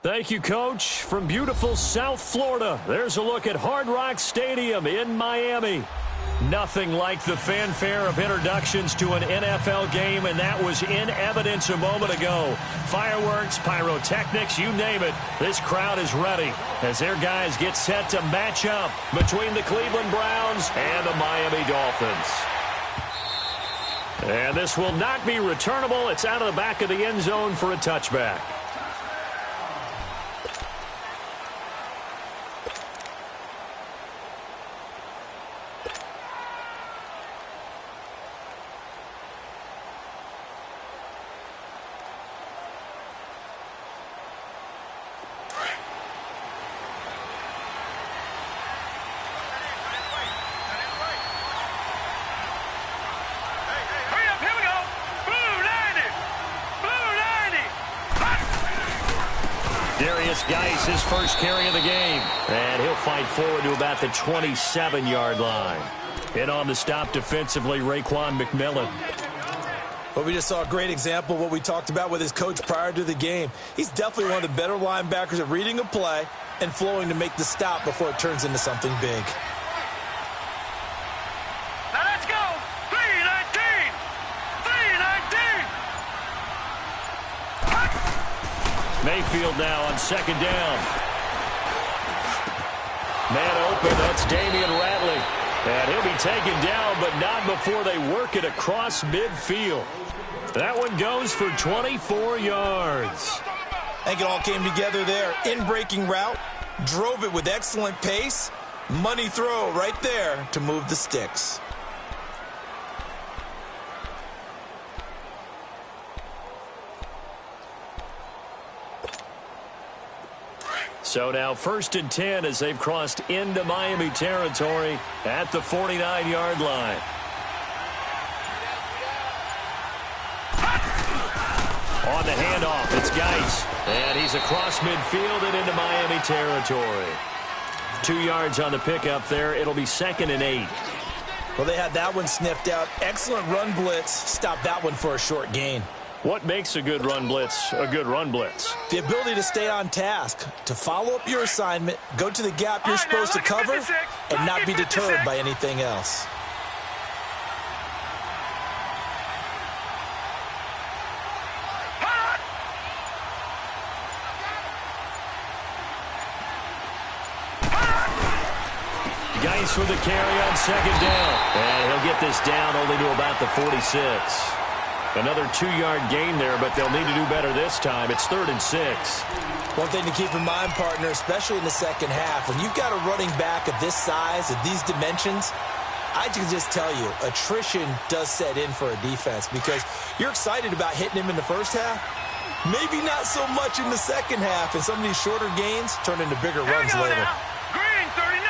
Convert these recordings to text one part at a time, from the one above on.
Thank you, Coach. From beautiful South Florida, there's a look at Hard Rock Stadium in Miami. Nothing like the fanfare of introductions to an NFL game, and that was in evidence a moment ago. Fireworks, pyrotechnics, you name it. This crowd is ready as their guys get set to match up between the Cleveland Browns and the Miami Dolphins. And this will not be returnable. It's out of the back of the end zone for a touchback. Geis, his first carry of the game. And he'll fight forward to about the 27-yard line. In on the stop defensively, Raekwon McMillan. Well, we just saw a great example of what we talked about with his coach prior to the game. He's definitely one of the better linebackers at reading a play and flowing to make the stop before it turns into something big. Now let's go! 319! 319! Mayfield now on second down. Man open, that's Damian Ratley. And he'll be taken down, but not before they work it across midfield. That one goes for 24 yards. I think it all came together there. In-breaking route, drove it with excellent pace. Money throw right there to move the sticks. So now 1st and 10 as they've crossed into Miami territory at the 49-yard line. On the handoff, it's Geis. And he's across midfield and into Miami territory. 2 yards on the pickup there. It'll be 2nd and 8. Well, they had that one sniffed out. Excellent run blitz. Stopped that one for a short gain. What makes a good run blitz a good run blitz? The ability to stay on task, to follow up your assignment, go to the gap you're supposed to cover, and not be deterred by anything else. Geis with the carry on second down. And he'll get this down only to about the 46. Another 2-yard gain there, but they'll need to do better this time. It's 3rd and 6. One thing to keep in mind, partner, especially in the second half, when you've got a running back of this size, of these dimensions, I can just tell you, attrition does set in for a defense because you're excited about hitting him in the first half. Maybe not so much in the second half, and some of these shorter gains turn into bigger runs later. Now. Green 39!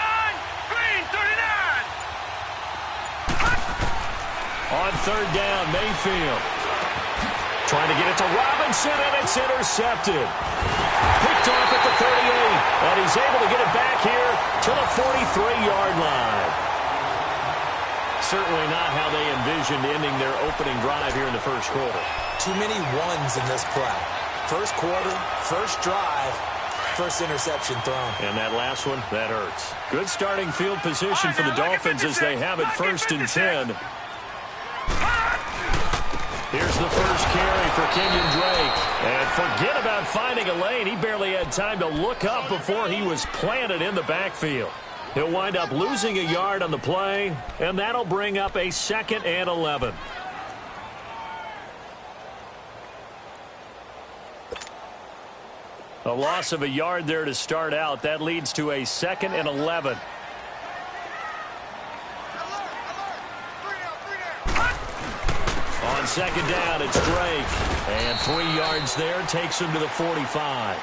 Green 39! On 3rd down, Mayfield. Trying to get it to Robinson, and it's intercepted. Picked picked off at the 38. And he's able to get it back here to the 43-yard line. Certainly not how they envisioned ending their opening drive here in the first quarter. Too many ones in this play. First quarter, first drive, first interception thrown. And that last one, that hurts. Good starting field position for the Dolphins as they have it 1st and 10. Here's the first carry for Kenyon Drake. And forget about finding a lane. He barely had time to look up before he was planted in the backfield. He'll wind up losing a yard on the play, and that'll bring up a 2nd and 11. A loss of a yard there to start out. That leads to a 2nd and 11. On 2nd down, it's Drake. And 3 yards there takes him to the 45.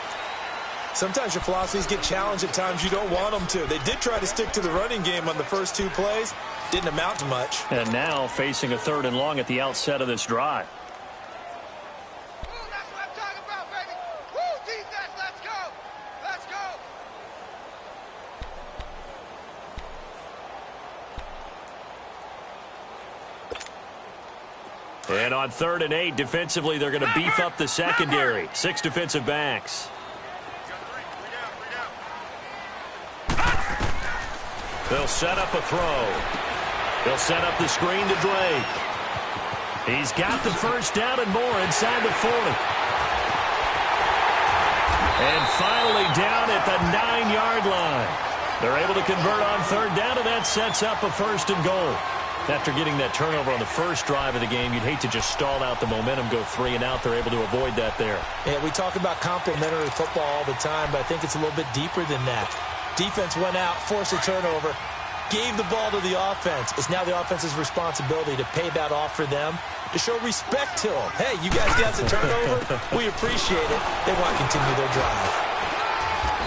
Sometimes your philosophies get challenged at times you don't want them to. They did try to stick to the running game on the first 2 plays. Didn't amount to much. And now facing a 3rd and long at the outset of this drive. That's what I'm talking about, baby. Woo, defense, let's go. Let's go. And on 3rd and 8, defensively, they're going to beef up the secondary. 6 defensive backs. They'll set up a throw. They'll set up the screen to Drake. He's got the first down and more inside the 40. And finally down at the 9-yard line. They're able to convert on 3rd down, and that sets up a 1st and goal. After getting that turnover on the first drive of the game, you'd hate to just stall out the momentum, go 3 and out. They're able to avoid that there. Yeah, we talk about complementary football all the time, but I think it's a little bit deeper than that. Defense went out, forced a turnover, gave the ball to the offense. It's now the offense's responsibility to pay that off for them, to show respect to them. Hey, you guys got the turnover. We appreciate it. They want to continue their drive.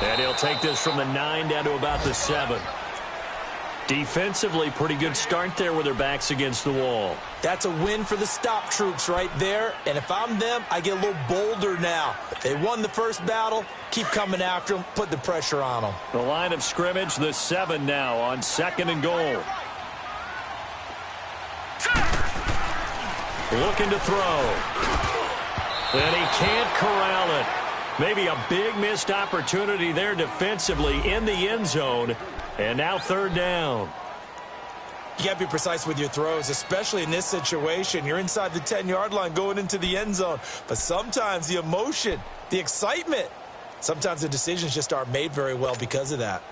And he'll take this from the 9 down to about the 7. Defensively, pretty good start there with their backs against the wall. That's a win for the stop troops right there. And if I'm them, I get a little bolder now. They won the first battle. Keep coming after them. Put the pressure on them. The line of scrimmage, the 7 now on 2nd and goal. Looking to throw. And he can't corral it. Maybe a big missed opportunity there defensively in the end zone. And now 3rd down. You got to be precise with your throws, especially in this situation. You're inside the 10-yard line going into the end zone. But sometimes the emotion, the excitement, sometimes the decisions just aren't made very well because of that.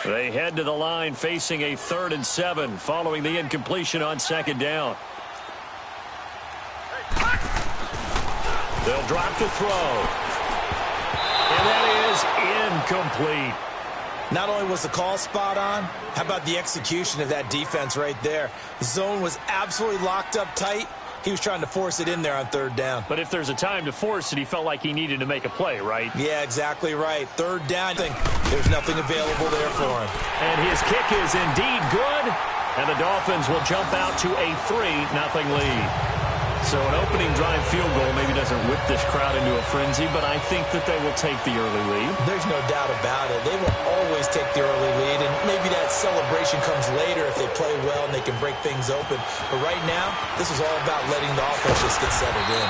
They head to the line facing a 3rd and 7 following the incompletion on 2nd down. They'll drop the throw. And that is incomplete. Not only was the call spot on, how about the execution of that defense right there? The zone was absolutely locked up tight. He was trying to force it in there on 3rd down. But if there's a time to force it, he felt like he needed to make a play, right? Yeah, exactly right. 3rd down, there's nothing available there for him. And his kick is indeed good. And the Dolphins will jump out to a 3-0 lead. So an opening drive field goal maybe doesn't whip this crowd into a frenzy, but I think that they will take the early lead. There's no doubt about it. They will always take the early lead, and maybe that celebration comes later if they play well and they can break things open. But right now, this is all about letting the offense just get settled in.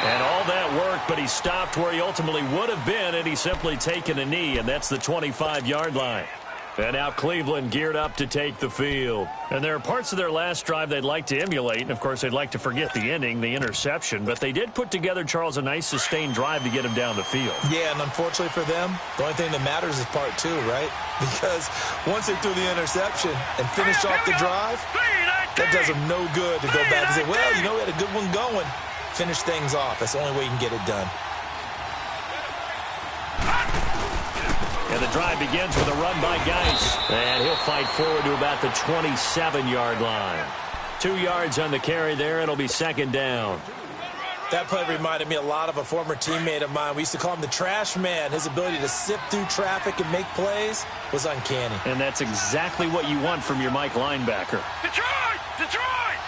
And all that worked, but he stopped where he ultimately would have been, and he's simply taken a knee, and that's the 25-yard line. And now Cleveland geared up to take the field. And there are parts of their last drive they'd like to emulate. And, of course, they'd like to forget the ending, the interception. But they did put together, Charles, a nice sustained drive to get him down the field. Yeah, and unfortunately for them, the only thing that matters is part 2, right? Because once they threw the interception and finished off the drive, that does them no good to go back and say, well, you know, we had a good one going. Finish things off. That's the only way you can get it done. And the drive begins with a run by Geis. And he'll fight forward to about the 27-yard line. 2 yards on the carry there. It'll be 2nd down. That play reminded me a lot of a former teammate of mine. We used to call him the trash man. His ability to sift through traffic and make plays was uncanny. And that's exactly what you want from your Mike linebacker. Detroit! Detroit!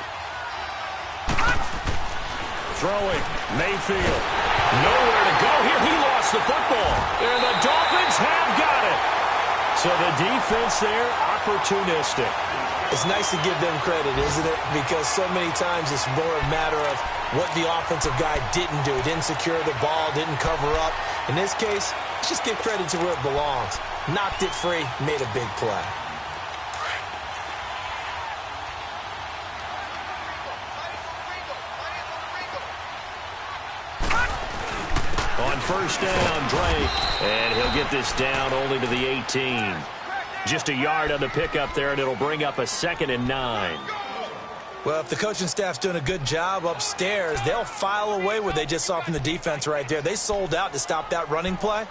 Throwing. Mayfield. Nowhere to go here. He lost the football. So the defense there, opportunistic. It's nice to give them credit, isn't it? Because so many times it's more a matter of what the offensive guy didn't do. Didn't secure the ball, didn't cover up. In this case, let's just give credit to where it belongs. Knocked it free, made a big play. On first down, Drake. And he'll get this down only to the 18. Just a yard on the pickup there, and it'll bring up a 2nd and 9. Well, if the coaching staff's doing a good job upstairs, they'll file away what they just saw from the defense right there. They sold out to stop that running play.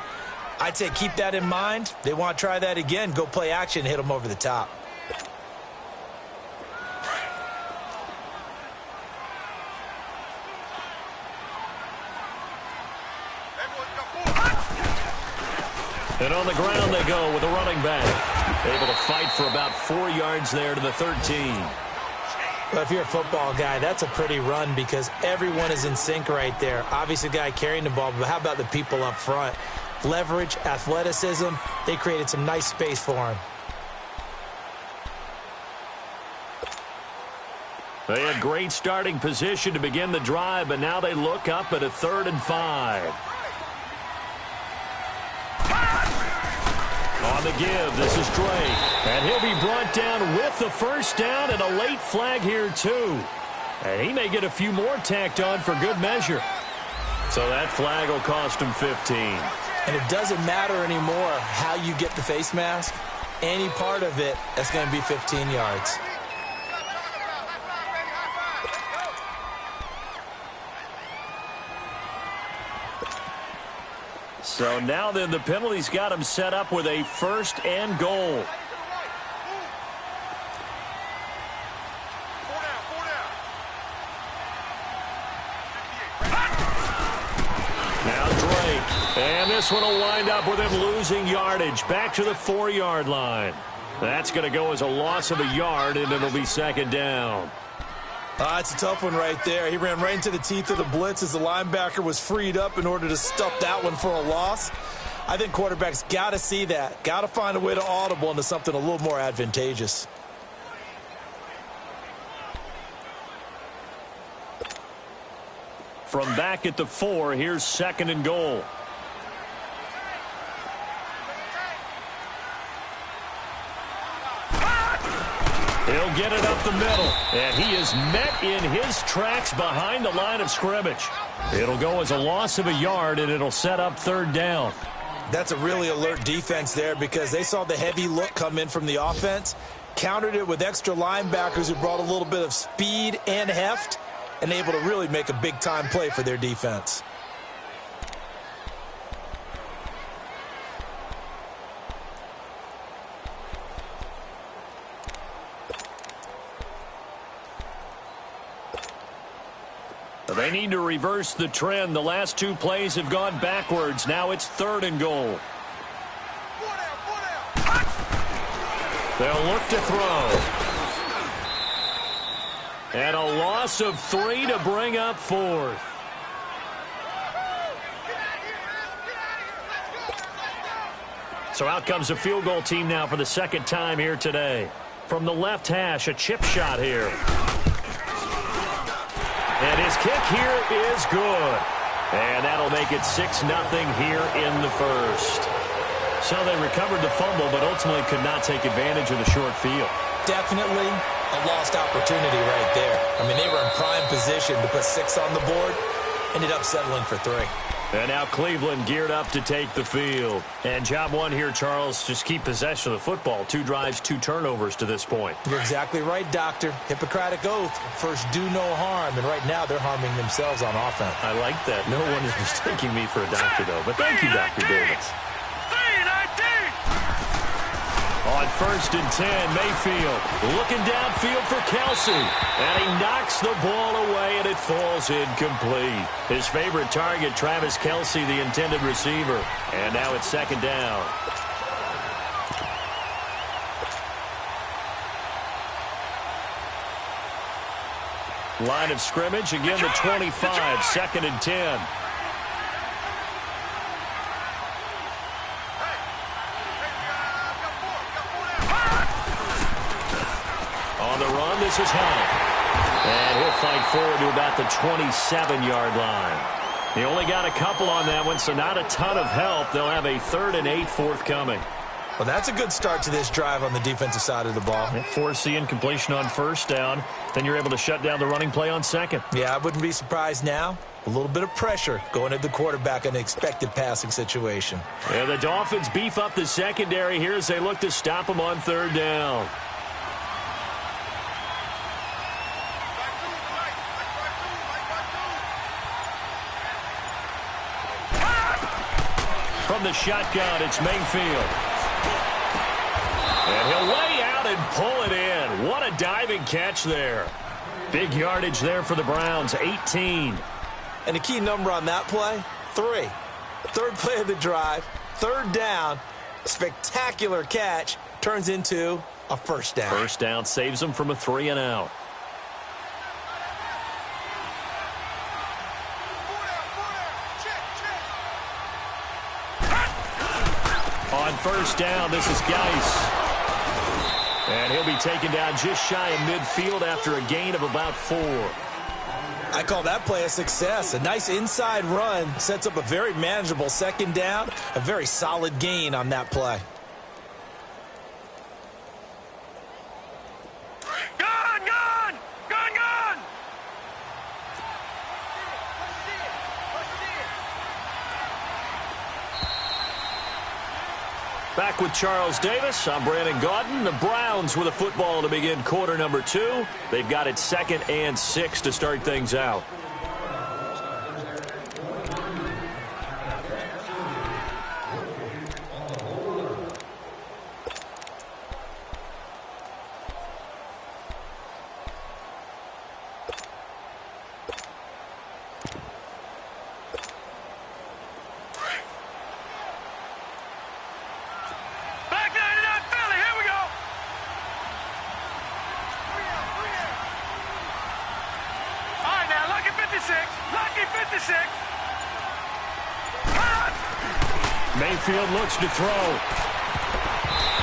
I'd say keep that in mind. They want to try that again, go play action, hit them over the top. And on the ground they go with a running back. Able to fight for about 4 yards there to the 13. Well, if you're a football guy, that's a pretty run because everyone is in sync right there. Obviously, the guy carrying the ball, but how about the people up front? Leverage, athleticism, they created some nice space for him. They had great starting position to begin the drive, but now they look up at a 3rd and 5. On the give, this is Drake. And he'll be brought down with the first down and a late flag here, too. And he may get a few more tacked on for good measure. So that flag will cost him 15. And it doesn't matter anymore how you get the face mask. Any part of it, that's going to be 15 yards. So now then the penalty's got him set up with a 1st and goal. Now Drake. And this one will wind up with him losing yardage. Back to the 4-yard line. That's going to go as a loss of a yard, and it'll be 2nd down. It's a tough one right there. He ran right into the teeth of the blitz as the linebacker was freed up in order to stuff that one for a loss. I think quarterbacks got to see that. Got to find a way to audible into something a little more advantageous. From back at the 4, here's 2nd and goal. He'll get it up the middle, and he is met in his tracks behind the line of scrimmage. It'll go as a loss of a yard, and it'll set up 3rd down. That's a really alert defense there because they saw the heavy look come in from the offense, countered it with extra linebackers who brought a little bit of speed and heft, and able to really make a big-time play for their defense. They need to reverse the trend. The last 2 plays have gone backwards. Now it's 3rd and goal. They'll look to throw. And a loss of 3 to bring up 4th. So out comes a field goal team now for the 2nd time here today. From the left hash, a chip shot here. And his kick here is good. And that'll make it 6-0 here in the 1st. So they recovered the fumble, but ultimately could not take advantage of the short field. Definitely a lost opportunity right there. I mean, they were in prime position to put 6 on the board. Ended up settling for 3. And now Cleveland geared up to take the field. And job one here, Charles, just keep possession of the football. 2 drives, 2 turnovers to this point. You're exactly right, Doctor. Hippocratic oath. First, do no harm. And right now, they're harming themselves on offense. I like that. No one is mistaking me for a doctor, though. But thank you, Dr. Davis. On 1st and 10, Mayfield looking downfield for Kelsey. And he knocks the ball away, and it falls incomplete. His favorite target, Travis Kelsey, the intended receiver. And now it's 2nd down. Line of scrimmage, again the 25, 2nd and 10. On the run, this is Hunt. And he'll fight forward to about the 27-yard line. He only got a couple on that one, so not a ton of help. They'll have a 3rd and 8 forthcoming. Well, that's a good start to this drive on the defensive side of the ball. Force the incompletion on 1st down. Then you're able to shut down the running play on 2nd. Yeah, I wouldn't be surprised now. A little bit of pressure going at the quarterback in an expected passing situation. Yeah, the Dolphins beef up the secondary here as they look to stop him on 3rd down. From the shotgun, it's Mayfield. And he'll lay out and pull it in. What a diving catch there. Big yardage there for the Browns, 18. And the key number on that play, 3. 3rd play of the drive, 3rd down, spectacular catch, turns into a 1st down. 1st down saves them from a 3 and out. On 1st down, this is Geis. And he'll be taken down just shy of midfield after a gain of about 4. I call that play a success. A nice inside run sets up a very manageable 2nd down. A very solid gain on that play. Back with Charles Davis. I'm Brandon Gaudin. The Browns with a football to begin quarter number 2. They've got it 2nd and 6 to start things out. Mayfield looks to throw.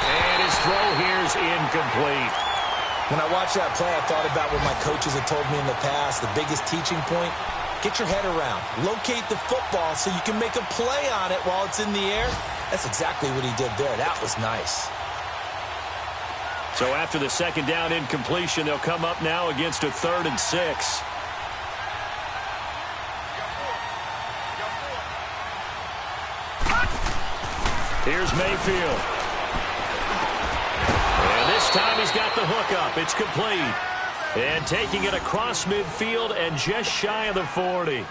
And his throw here's incomplete. When I watched that play, I thought about what my coaches had told me in the past. The biggest teaching point, get your head around. Locate the football so you can make a play on it while it's in the air. That's exactly what he did there. That was nice. So after the 2nd down incompletion, they'll come up now against a 3rd and 6. Here's Mayfield. And this time he's got the hook up. It's complete. And taking it across midfield and just shy of the 40.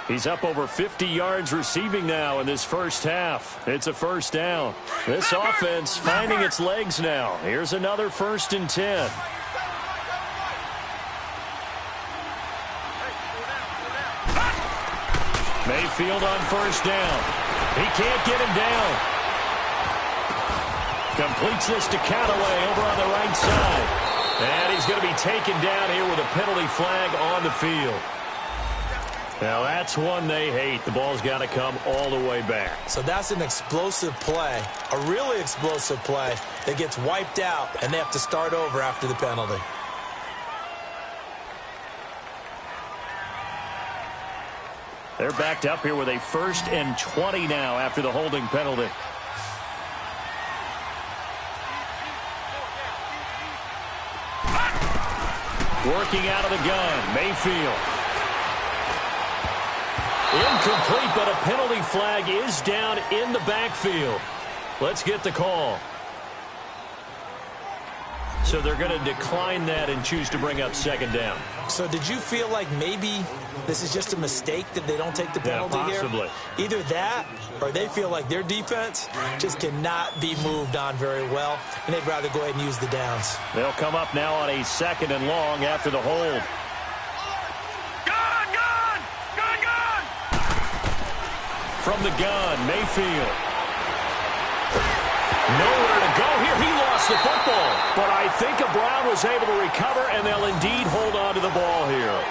He's up over 50 yards receiving now in this 1st half. It's a 1st down. This offense finding its legs now. Here's another 1st and 10. Mayfield on 1st down. He can't get him down. Completes this to Callaway over on the right side. And he's going to be taken down here with a penalty flag on the field. Now that's one they hate. The ball's got to come all the way back. So that's an explosive play, a really explosive play that gets wiped out, and they have to start over after the penalty. They're backed up here with a 1st and 20 now after the holding penalty. Working out of the gun, Mayfield. Incomplete, but a penalty flag is down in the backfield. Let's get the call. So they're going to decline that and choose to bring up 2nd down. So did you feel like maybe this is just a mistake that they don't take the penalty possibly here? Either that or they feel like their defense just cannot be moved on very well, and they'd rather go ahead and use the downs. They'll come up now on a 2nd and long after the hold. Gun! From the gun, Mayfield. Nowhere to go here. He lost the football. But I think a Brown was able to recover, and they'll indeed hold on to the ball here.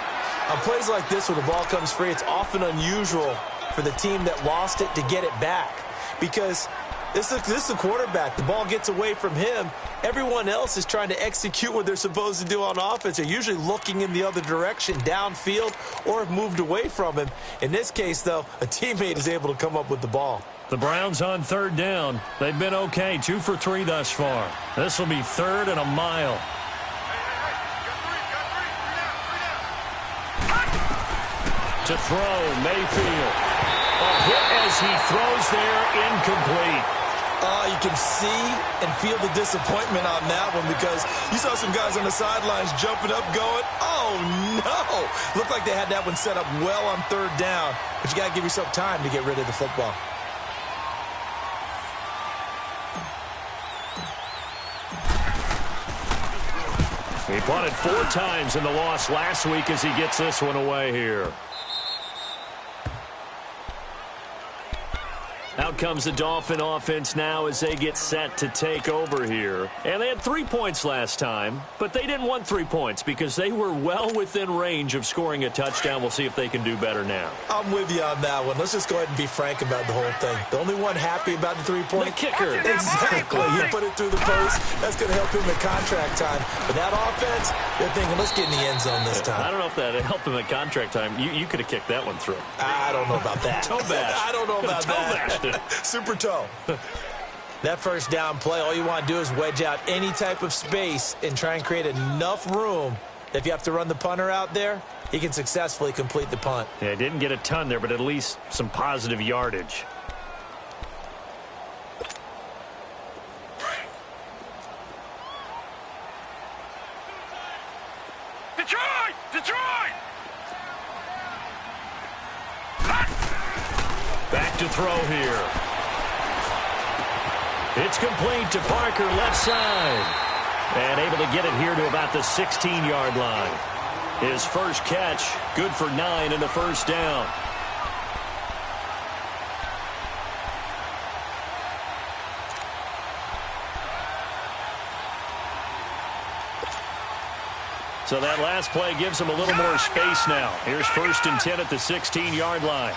On plays like this where the ball comes free, it's often unusual for the team that lost it to get it back. Because This is the quarterback. The ball gets away from him. Everyone else is trying to execute what they're supposed to do on offense. They're usually looking in the other direction, downfield, or have moved away from him. In this case, though, a teammate is able to come up with the ball. The Browns on third down. They've been okay, 2 for 3 thus far. This will be 3rd and a mile. To throw, Mayfield. A hit as he throws there, incomplete. You can see and feel the disappointment on that one because you saw some guys on the sidelines jumping up going, oh, no. Looked like they had that one set up well on third down, but you got to give yourself time to get rid of the football. He punted 4 times in the loss last week as he gets this one away here. Out comes the Dolphin offense now as they get set to take over here. And they had 3 points last time, but they didn't want 3 points because they were well within range of scoring a touchdown. We'll see if they can do better now. I'm with you on that one. Let's just go ahead and be frank about the whole thing. The only one happy about the 3-point the kicker. Exactly. You put it through the post. That's going to help him at contract time. But that offense, they're thinking, let's get in the end zone this time. I don't know if that helped him at contract time. You could have kicked that one through. I don't know about that. Toe bash. I don't know about that. Super toe. That first down play, all you want to do is wedge out any type of space and try and create enough room. If you have to run the punter out there, he can successfully complete the punt. Yeah, didn't get a ton there, but at least some positive yardage. Detroit! Back to throw here. It's complete to Parker, left side. And able to get it here to about the 16-yard line. His first catch, good for 9 and a first down. So that last play gives him a little more space now. Here's 1st and 10 at the 16-yard line.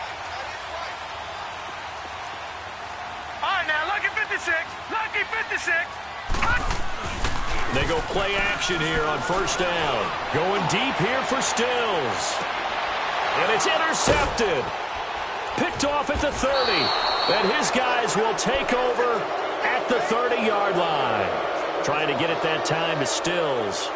Lucky 56. They go play action here on 1st down. Going deep here for Stills. And it's intercepted. Picked off at the 30. And his guys will take over at the 30-yard line. Trying to get it that time to Stills.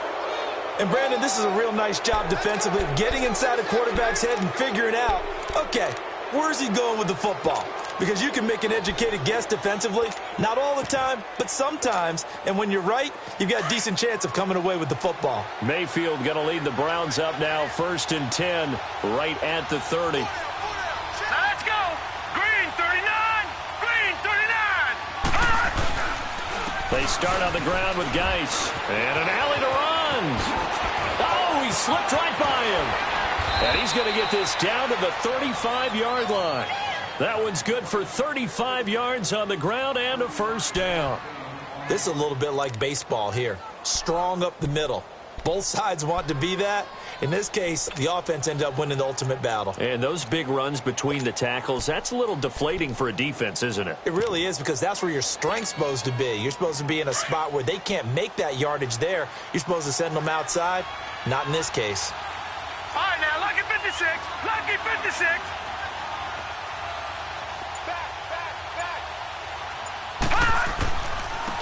And, Brandon, this is a real nice job defensively of getting inside a quarterback's head and figuring out, okay, where's he going with the football? Because you can make an educated guess defensively. Not all the time, but sometimes. And when you're right, you've got a decent chance of coming away with the football. Mayfield going to lead the Browns up now, 1st and 10, right at the 30. Now let's go. Green 39. Green 39. They start on the ground with Geis. And an alley to runs. Oh, he slipped right by him. And he's going to get this down to the 35-yard line. That one's good for 35 yards on the ground and a first down. This is a little bit like baseball here. Strong up the middle. Both sides want to be that. In this case, the offense ended up winning the ultimate battle. And those big runs between the tackles, that's a little deflating for a defense, isn't it? It really is, because that's where your strength's supposed to be. You're supposed to be in a spot where they can't make that yardage there. You're supposed to send them outside. Not in this case. All right, now, lucky 56. Lucky 56.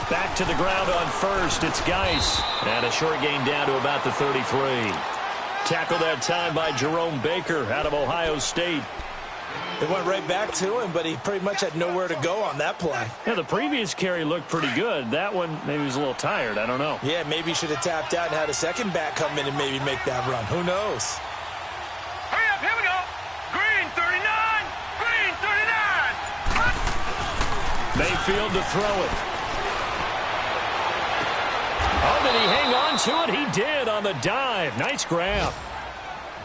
Back to the ground on 1st. It's Geis. And a short gain down to about the 33. Tackled that time by Jerome Baker out of Ohio State. It went right back to him, but he pretty much had nowhere to go on that play. Yeah, the previous carry looked pretty good. That one, maybe he was a little tired. I don't know. Yeah, maybe he should have tapped out and had a second back come in and maybe make that run. Who knows? Hurry up, here we go. Green 39. Green 39. Mayfield to throw it. Oh, did he hang on to it? He did on the dive. Nice grab.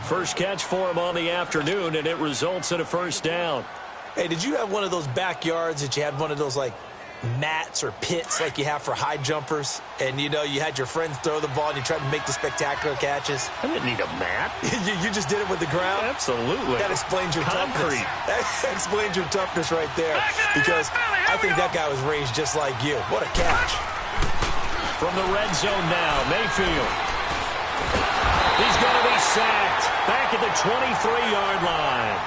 First catch for him on the afternoon, and it results in a first down. Hey, did you have one of those backyards that you had one of those, like, mats or pits like you have for high jumpers, and, you know, you had your friends throw the ball and you tried to make the spectacular catches? I didn't need a mat. you just did it with the ground? Absolutely. That explains your Concrete. toughness. That explains your toughness right there, because I think that guy was raised just like you. What a catch. From the red zone now, Mayfield. He's going to be sacked back at the 23-yard line.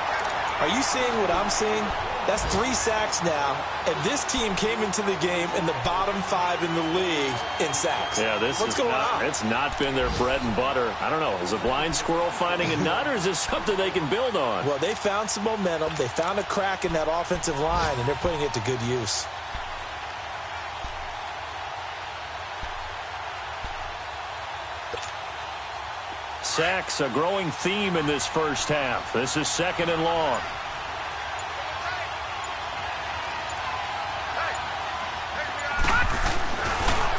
Are you seeing what I'm seeing? That's 3 sacks now, and this team came into the game in the bottom 5 in the league in sacks. Yeah, What's going on? It's not been their bread and butter. I don't know. Is a blind squirrel finding a nut, or is this something they can build on? Well, they found some momentum. They found a crack in that offensive line, and they're putting it to good use. Sacks, a growing theme in this first half. This is 2nd and long.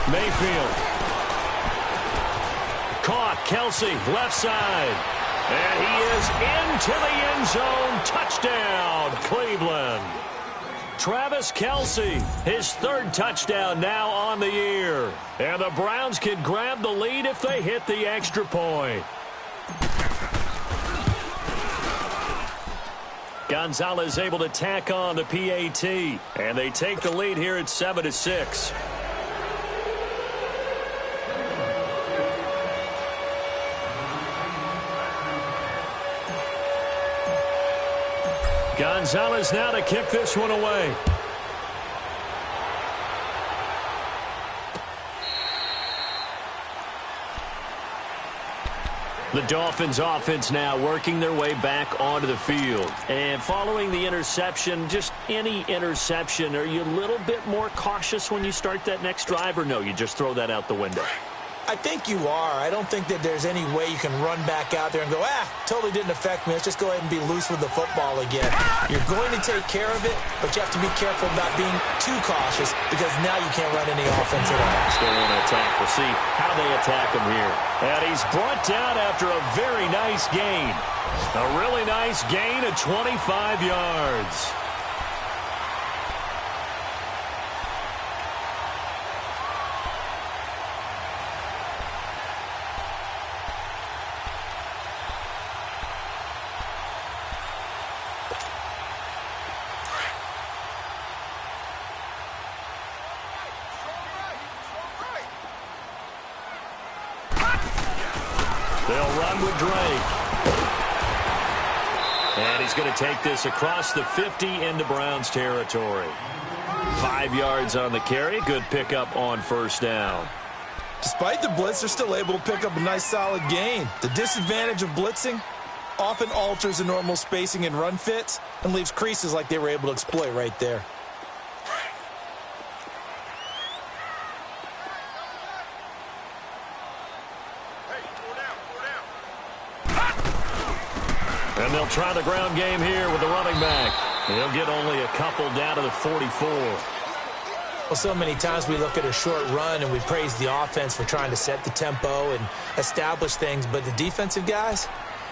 Mayfield. Caught. Kelsey, left side. And he is into the end zone. Touchdown, Cleveland. Travis Kelsey, his 3rd touchdown now on the year. And the Browns can grab the lead if they hit the extra point. Gonzalez able to tack on the PAT. And they take the lead here at 7-6. Gonzalez now to kick this one away. The Dolphins offense now working their way back onto the field. And following the interception, just any interception, are you a little bit more cautious when you start that next drive, or no, you just throw that out the window? I think you are. I don't think that there's any way you can run back out there and go, totally didn't affect me. Let's just go ahead and be loose with the football again. You're going to take care of it, but you have to be careful about being too cautious, because now you can't run any offense at all. Still want to attack. We'll see how they attack him here. And he's brought down after a very nice gain. A really nice gain of 25 yards. They'll run with Drake. And he's going to take this across the 50 into Browns territory. 5 yards on the carry. Good pickup on 1st down. Despite the blitz, they're still able to pick up a nice solid gain. The disadvantage of blitzing often alters the normal spacing and run fits and leaves creases like they were able to exploit right there. And they'll try the ground game here with the running back. He'll get only a couple down to the 44. Well, so many times we look at a short run and we praise the offense for trying to set the tempo and establish things, but the defensive guys,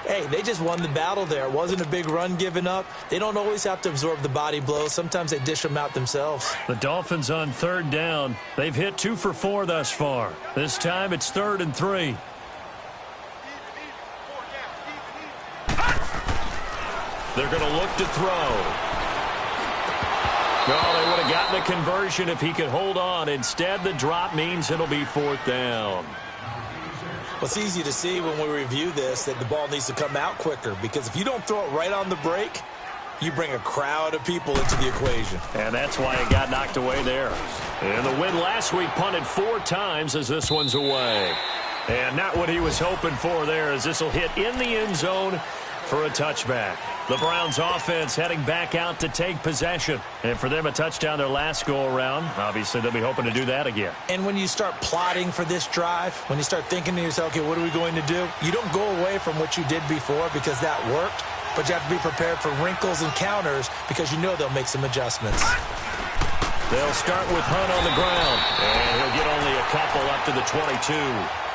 hey, they just won the battle there. It wasn't a big run given up. They don't always have to absorb the body blows. Sometimes they dish them out themselves. The Dolphins on 3rd down. They've hit 2 for 4 thus far. This time it's 3rd and 3. They're going to look to throw. No, they would have gotten the conversion if he could hold on. Instead, the drop means it'll be 4th down. Well, it's easy to see when we review this that the ball needs to come out quicker, because if you don't throw it right on the break, you bring a crowd of people into the equation. And that's why it got knocked away there. And the win last week punted 4 times as this one's away. And not what he was hoping for there, as this will hit in the end zone for a touchback. The Browns offense heading back out to take possession. And for them, a touchdown their last go-around. Obviously, they'll be hoping to do that again. And when you start plotting for this drive, when you start thinking to yourself, okay, what are we going to do? You don't go away from what you did before because that worked, but you have to be prepared for wrinkles and counters because you know they'll make some adjustments. They'll start with Hunt on the ground, and he'll get only a couple up to the 22.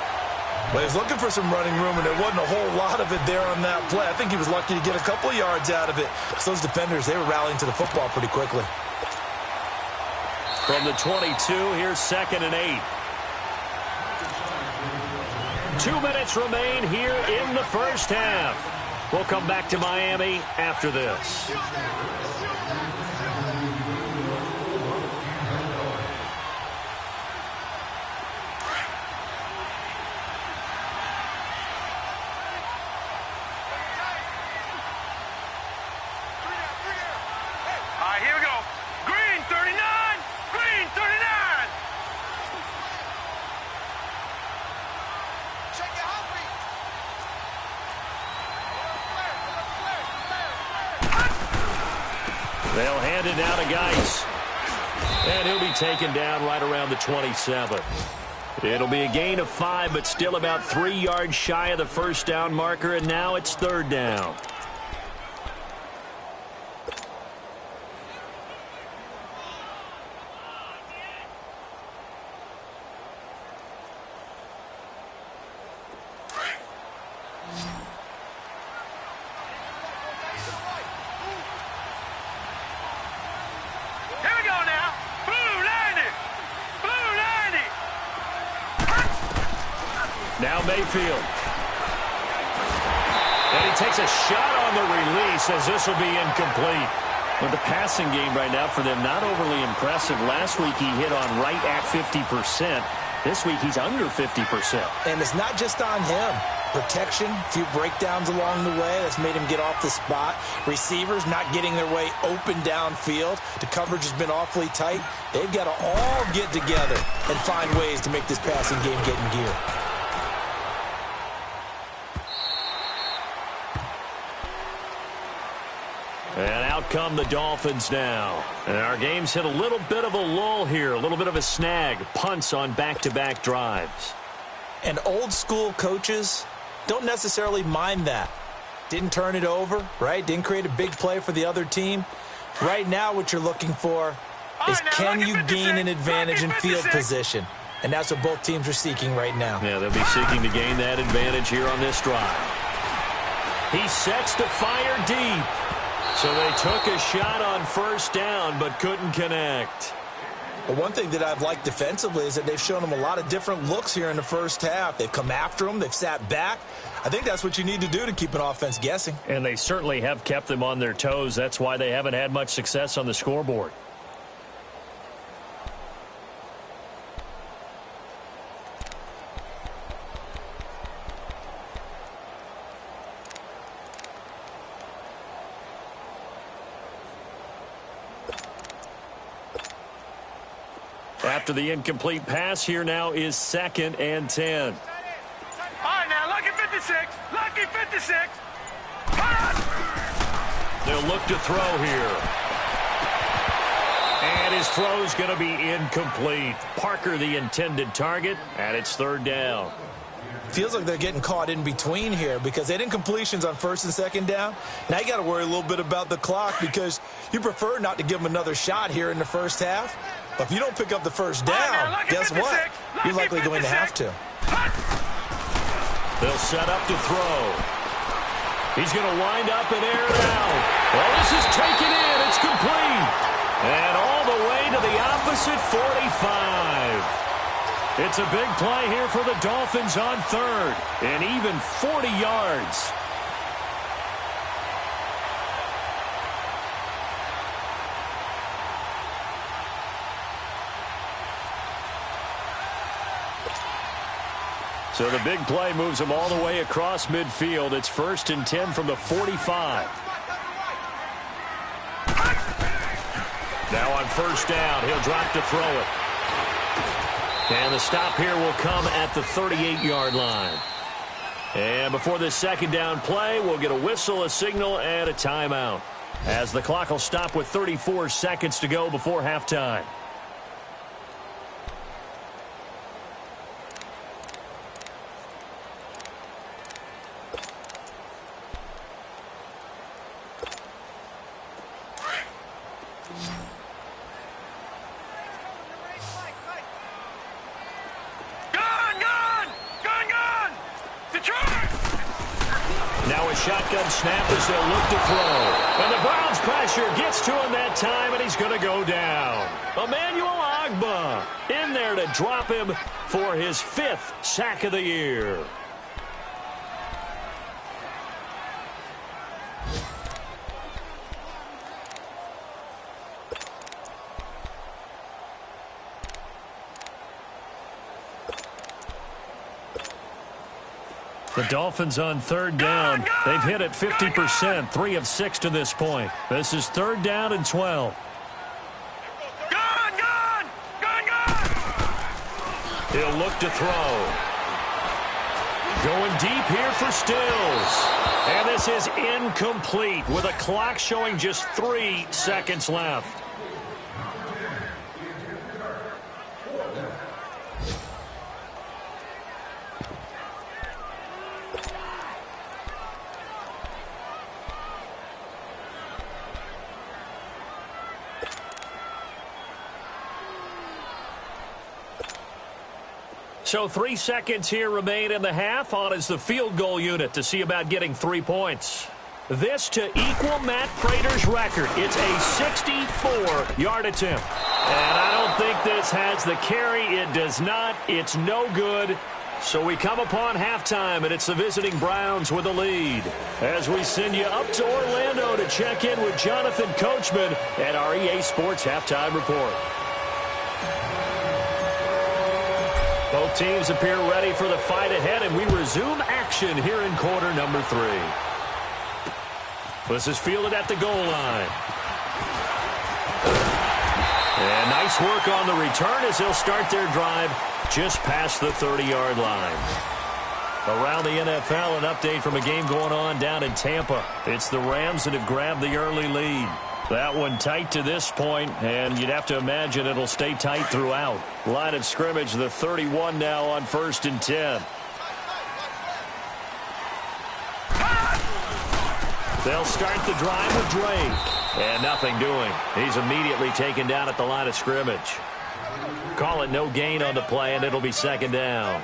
But he was looking for some running room, and there wasn't a whole lot of it there on that play. I think he was lucky to get a couple of yards out of it. So those defenders, they were rallying to the football pretty quickly. From the 22, here's 2nd and 8. 2 minutes remain here in the first half. We'll come back to Miami after this. Here we go. Green 39. Green 39. Check your heartbeat. They'll hand it now to Geis. And he'll be taken down right around the 27. It'll be a gain of 5, but still about 3 yards shy of the first down marker, and now it's 3rd down. Now Mayfield. And he takes a shot on the release as this will be incomplete. Well, the passing game right now for them, not overly impressive. Last week he hit on right at 50%. This week he's under 50%. And it's not just on him. Protection, a few breakdowns along the way. That's made him get off the spot. Receivers not getting their way open downfield. The coverage has been awfully tight. They've got to all get together and find ways to make this passing game get in gear. And out come the Dolphins now. And our game's hit a little bit of a lull here, a little bit of a snag. Punts on back-to-back drives. And old school coaches don't necessarily mind that. Didn't turn it over, right? Didn't create a big play for the other team. Right now what you're looking for is can you gain an advantage in field position? And that's what both teams are seeking right now. Yeah, they'll be seeking to gain that advantage here on this drive. He sets to fire deep. So they took a shot on first down but couldn't connect. Well, one thing that I've liked defensively is that they've shown them a lot of different looks here in the first half. They've come after them. They've sat back. I think that's what you need to do to keep an offense guessing. And they certainly have kept them on their toes. That's why they haven't had much success on the scoreboard. After the incomplete pass, here now is 2nd and 10. All right, now, lucky 56. Lucky 56. They'll look to throw here. And his throw's going to be incomplete. Parker, the intended target, and it's 3rd down. Feels like they're getting caught in between here because they had incompletions on 1st and 2nd down. Now you got to worry a little bit about the clock because you prefer not to give them another shot here in the first half. But if you don't pick up the first down, guess what? You're likely going to have to. They'll set up to throw. He's going to wind up and air it out. Well, this is taken in. It's complete. And all the way to the opposite 45. It's a big play here for the Dolphins on 3rd. And even 40 yards. So the big play moves him all the way across midfield. It's 1st and 10 from the 45. Now on first down, he'll drop to throw it. And the stop here will come at the 38-yard line. And before this 2nd down play, we'll get a whistle, a signal, and a timeout. As the clock will stop with 34 seconds to go before halftime. Now a shotgun snap as they'll look to throw. And the Browns pressure gets to him that time, and he's going to go down. Emmanuel Ogbah in there to drop him for his 5th sack of the year. The Dolphins on 3rd down. They've hit it 50%, 3 of 6 to this point. This is 3rd down and 12. He'll look to throw. Going deep here for Stills. And this is incomplete with a clock showing just 3 seconds left. So 3 seconds here remain in the half. On is the field goal unit to see about getting 3 points. This to equal Matt Prater's record. It's a 64-yard attempt. And I don't think this has the carry. It does not. It's no good. So we come upon halftime, and it's the visiting Browns with the lead. As we send you up to Orlando to check in with Jonathan Coachman at our EA Sports Halftime Report. Both teams appear ready for the fight ahead, and we resume action here in quarter number 3. This is fielded at the goal line. And nice work on the return as they'll start their drive just past the 30-yard line. Around the NFL, an update from a game going on down in Tampa. It's the Rams that have grabbed the early lead. That one tight to this point, and you'd have to imagine it'll stay tight throughout. Line of scrimmage, the 31 now on 1st and 10. They'll start the drive with Drake. And nothing doing. He's immediately taken down at the line of scrimmage. Call it no gain on the play, and it'll be 2nd down.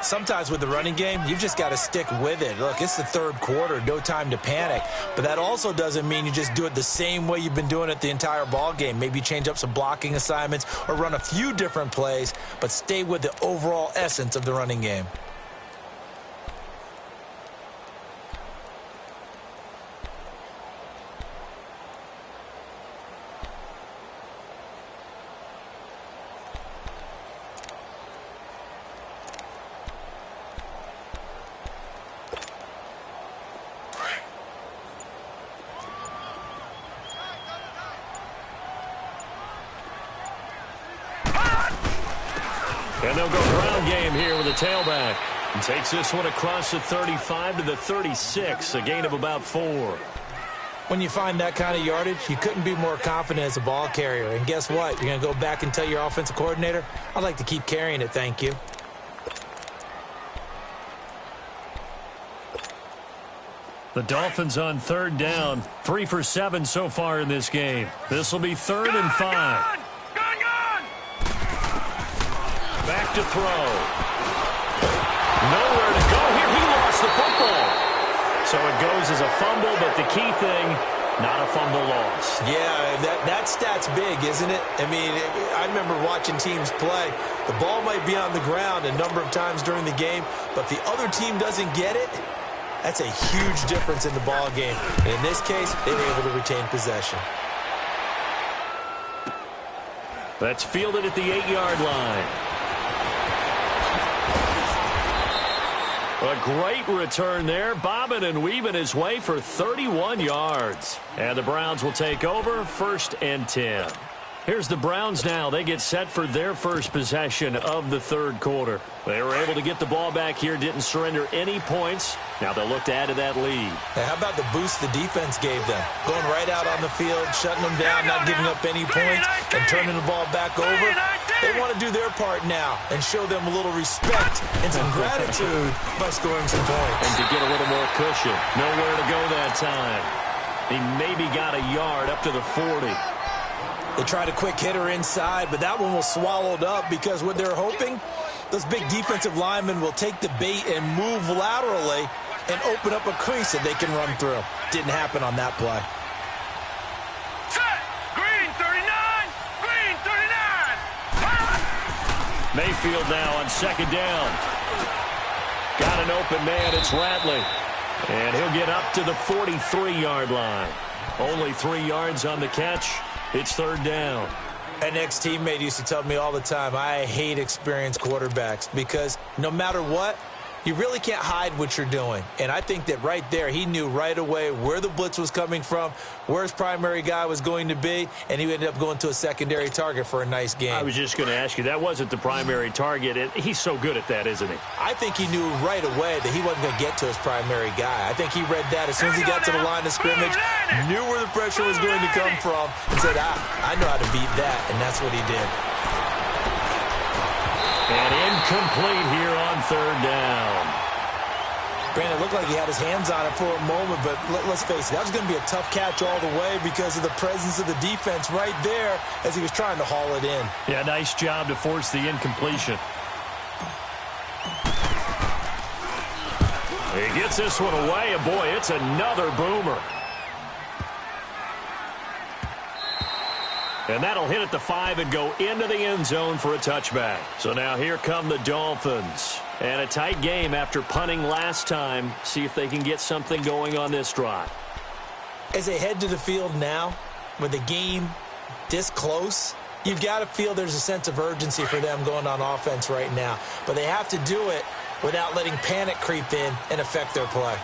Sometimes with the running game, you've just got to stick with it. Look, it's the 3rd quarter, no time to panic. But that also doesn't mean you just do it the same way you've been doing it the entire ball game. Maybe change up some blocking assignments or run a few different plays, but stay with the overall essence of the running game. And they'll go ground game here with a tailback. And takes this one across the 35 to the 36, a gain of about 4. When you find that kind of yardage, you couldn't be more confident as a ball carrier. And guess what? You're going to go back and tell your offensive coordinator, I'd like to keep carrying it, thank you. The Dolphins on 3rd down, 3 for 7 so far in this game. This will be 3rd and 5. Back to throw. Nowhere to go here. He lost the football. So it goes as a fumble, but the key thing, not a fumble loss. Yeah, that stat's big, isn't it? I mean, I remember watching teams play. The ball might be on the ground a number of times during the game, but the other team doesn't get it. That's a huge difference in the ball game. And in this case, they were able to retain possession. That's fielded at the 8-yard line. A great return there, bobbing and weaving his way for 31 yards. And the Browns will take over, 1st and 10. Here's the Browns now. They get set for their first possession of the 3rd quarter. They were able to get the ball back here, didn't surrender any points. Now they'll look to add to that lead. Hey, how about the boost the defense gave them? Going right out on the field, shutting them down, not giving up any points, and turning the ball back over. They want to do their part now and show them a little respect and some gratitude by scoring some points. And to get a little more cushion. Nowhere to go that time. He maybe got a yard up to the 40. They tried a quick hitter inside, but that one was swallowed up because what they're hoping, those big defensive linemen will take the bait and move laterally and open up a crease that they can run through. Didn't happen on that play. Set. Green 39. Green 39. Mayfield now on second down. Got an open man. It's Ratley. And he'll get up to the 43-yard line. Only 3 yards on the catch. It's third down. An ex-teammate used to tell me all the time, I hate experienced quarterbacks because no matter what, you really can't hide what you're doing. And I think that right there, he knew right away where the blitz was coming from, where his primary guy was going to be, and he ended up going to a secondary target for a nice game. I was just going to ask you, that wasn't the primary target. He's so good at that, isn't he? I think he knew right away that he wasn't going to get to his primary guy. I think he read that as soon as he got to the line of scrimmage, knew where the pressure was going to come from, and said, I know how to beat that, and that's what he did. And incomplete here on third down. Brandon, it looked like he had his hands on it for a moment, but let's face it, that was going to be a tough catch all the way because of the presence of the defense right there as he was trying to haul it in. Yeah, nice job to force the incompletion. He gets this one away, and boy, it's another boomer. And that'll hit at the 5 and go into the end zone for a touchback. So now here come the Dolphins. And a tight game after punting last time. See if they can get something going on this drive. As they head to the field now, with the game this close, you've got to feel there's a sense of urgency for them going on offense right now. But they have to do it without letting panic creep in and affect their play.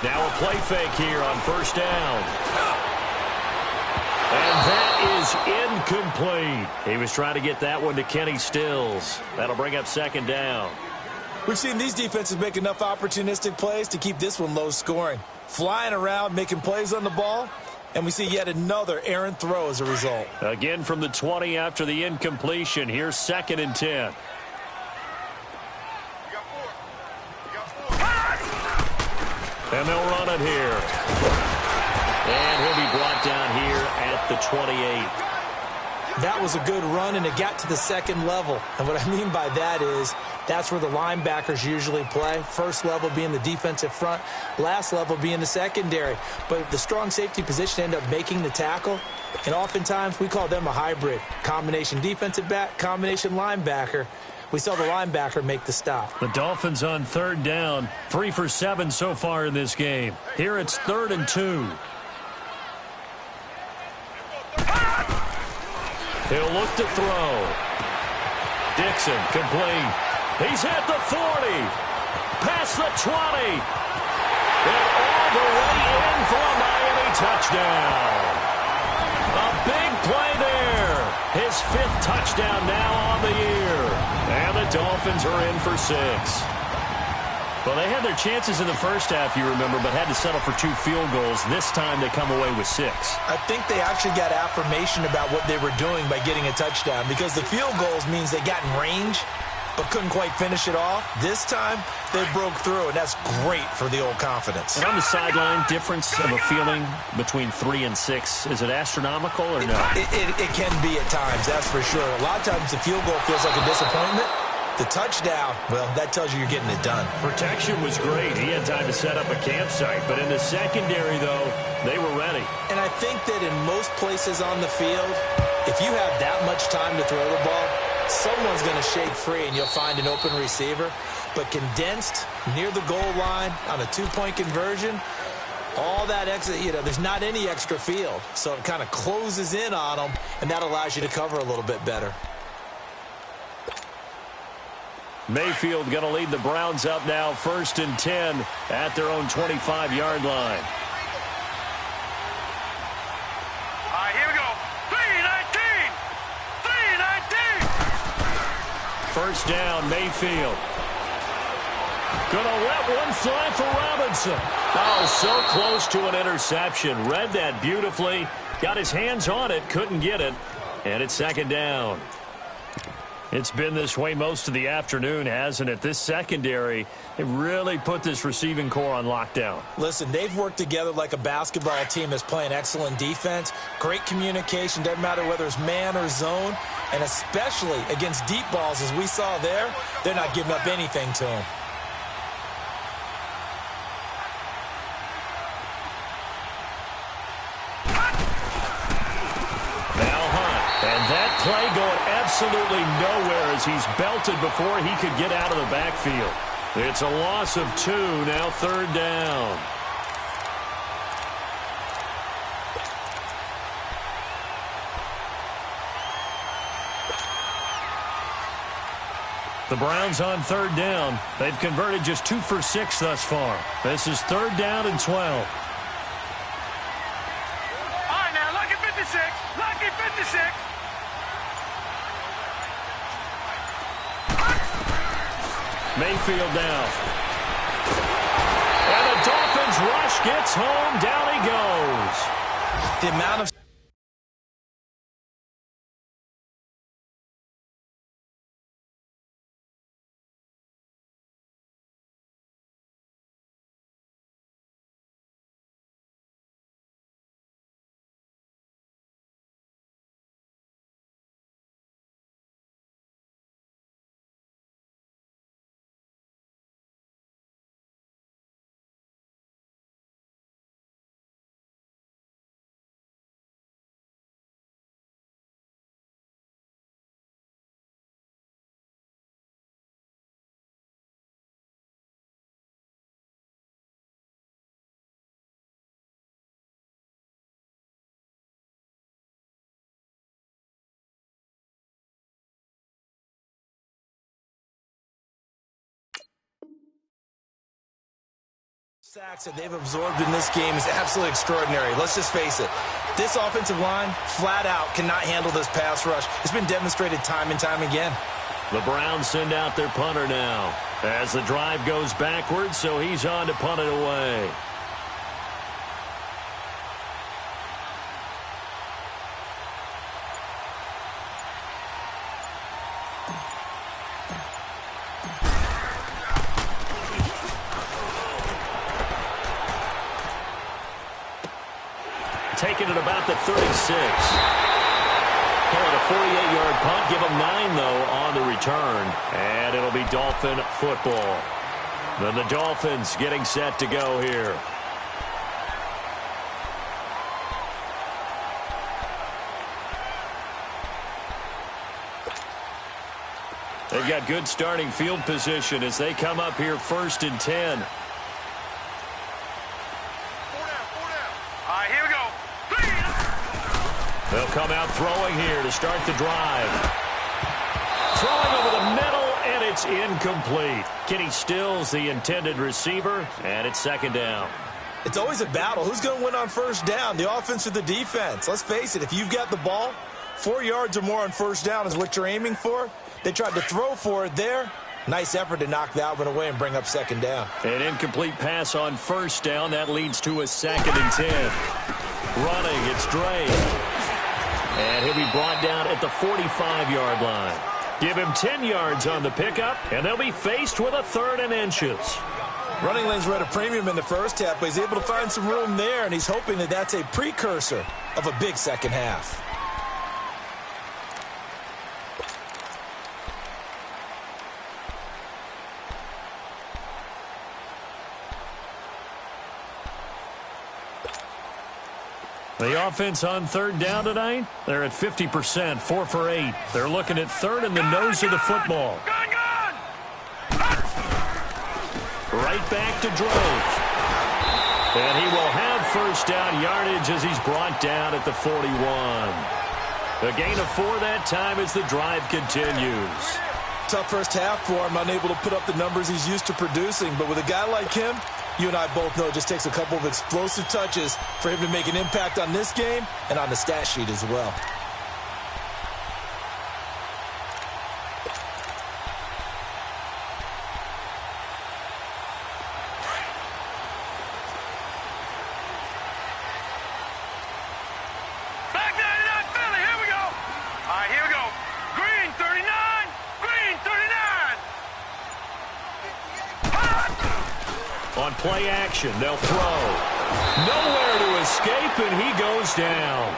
Now a play fake here on first down. And that is incomplete. He was trying to get that one to Kenny Stills. That'll bring up second down. We've seen these defenses make enough opportunistic plays to keep this one low scoring. Flying around, making plays on the ball, and we see yet another errant throw as a result. Again from the 20 after the incompletion. Here's second and 10. And they'll run it here. And he'll be brought down here at the 28. That was a good run, and it got to the second level. And what I mean by that is that's where the linebackers usually play. First level being the defensive front, last level being the secondary. But the strong safety position ended up making the tackle. And oftentimes we call them a hybrid. Combination defensive back, combination linebacker. We saw the linebacker make the stop. The Dolphins on third down. 3 for 7 so far in this game. Here it's 3rd and 2. He'll look to throw. Dixon, complete. He's at the 40. Past the 20. And all the way in for a Miami touchdown. A big play there. His 5th touchdown now on the year. And the Dolphins are in for 6. Well, they had their chances in the first half, you remember, but had to settle for 2 field goals. This time they come away with 6. I think they actually got affirmation about what they were doing by getting a touchdown because the field goals means they got in range but couldn't quite finish it off. This time they broke through, and that's great for the old confidence. And on the sideline, difference of a feeling between 3 and 6, is it astronomical or no? It can be at times, that's for sure. A lot of times the field goal feels like a disappointment. The touchdown, well, that tells you you're getting it done. Protection was great. He had time to set up a campsite. But in the secondary, though, they were ready. And I think that in most places on the field, if you have that much time to throw the ball, someone's going to shake free and you'll find an open receiver. But condensed near the goal line on a 2-point conversion, all that extra, there's not any extra field. So it kind of closes in on them, and that allows you to cover a little bit better. Mayfield going to lead the Browns up now, 1st and 10 at their own 25-yard line. All right, here we go. 3-19. 3-19. First down, Mayfield. Gonna let one fly for Robinson. Oh, so close to an interception. Read that beautifully. Got his hands on it, couldn't get it. And it's second down. It's been this way most of the afternoon, hasn't it? This secondary, it really put this receiving core on lockdown. Listen, they've worked together like a basketball team that's playing excellent defense. Great communication, doesn't matter whether it's man or zone. And especially against deep balls, as we saw there, they're not giving up anything to them. absolutely nowhere as he's belted before he could get out of the backfield. It's a loss of 2, now 3rd down. The Browns on 3rd down. They've converted just 2 for 6 thus far. This is 3rd down and 12. All right, now, lucky 56. Lucky 56. Mayfield down. And the Dolphins rush gets home. Down he goes. The amount of sacks that they've absorbed in this game is absolutely extraordinary. Let's just face it. This offensive line, flat out, cannot handle this pass rush. It's been demonstrated time and time again. The Browns send out their punter now as the drive goes backwards, so he's on to punt it away. Taking it about the 36. Call it a 48-yard punt. Give them 9, though, on the return. And it'll be Dolphin football. Then the Dolphins getting set to go here. They've got good starting field position as they come up here 1st and 10. They'll come out throwing here to start the drive. Throwing over the middle, and it's incomplete. Kenny Stills, the intended receiver, and it's 2nd down. It's always a battle. Who's going to win on 1st down, the offense or the defense? Let's face it, if you've got the ball, 4 yards or more on 1st down is what you're aiming for. They tried to throw for it there. Nice effort to knock that one away and bring up 2nd down. An incomplete pass on 1st down. That leads to a 2nd and 10. Running, it's Dre. And he'll be brought down at the 45-yard line. Give him 10 yards on the pickup, and they'll be faced with a 3rd and inches. Running lanes were at a premium in the first half, but he's able to find some room there, and he's hoping that that's a precursor of a big second half. The offense on 3rd down tonight, they're at 50%, 4 for 8. They're looking at 3rd in the nose of the football. Right back to Drove. And he will have 1st down yardage as he's brought down at the 41. A gain of 4 that time as the drive continues. Tough first half for him, unable to put up the numbers he's used to producing. But with a guy like him, you and I both know it just takes a couple of explosive touches for him to make an impact on this game and on the stat sheet as well. Back 99, Philly, here we go. All right, here we go. Green 39, green 39. On play action, they'll throw. Nowhere to escape, and he goes down.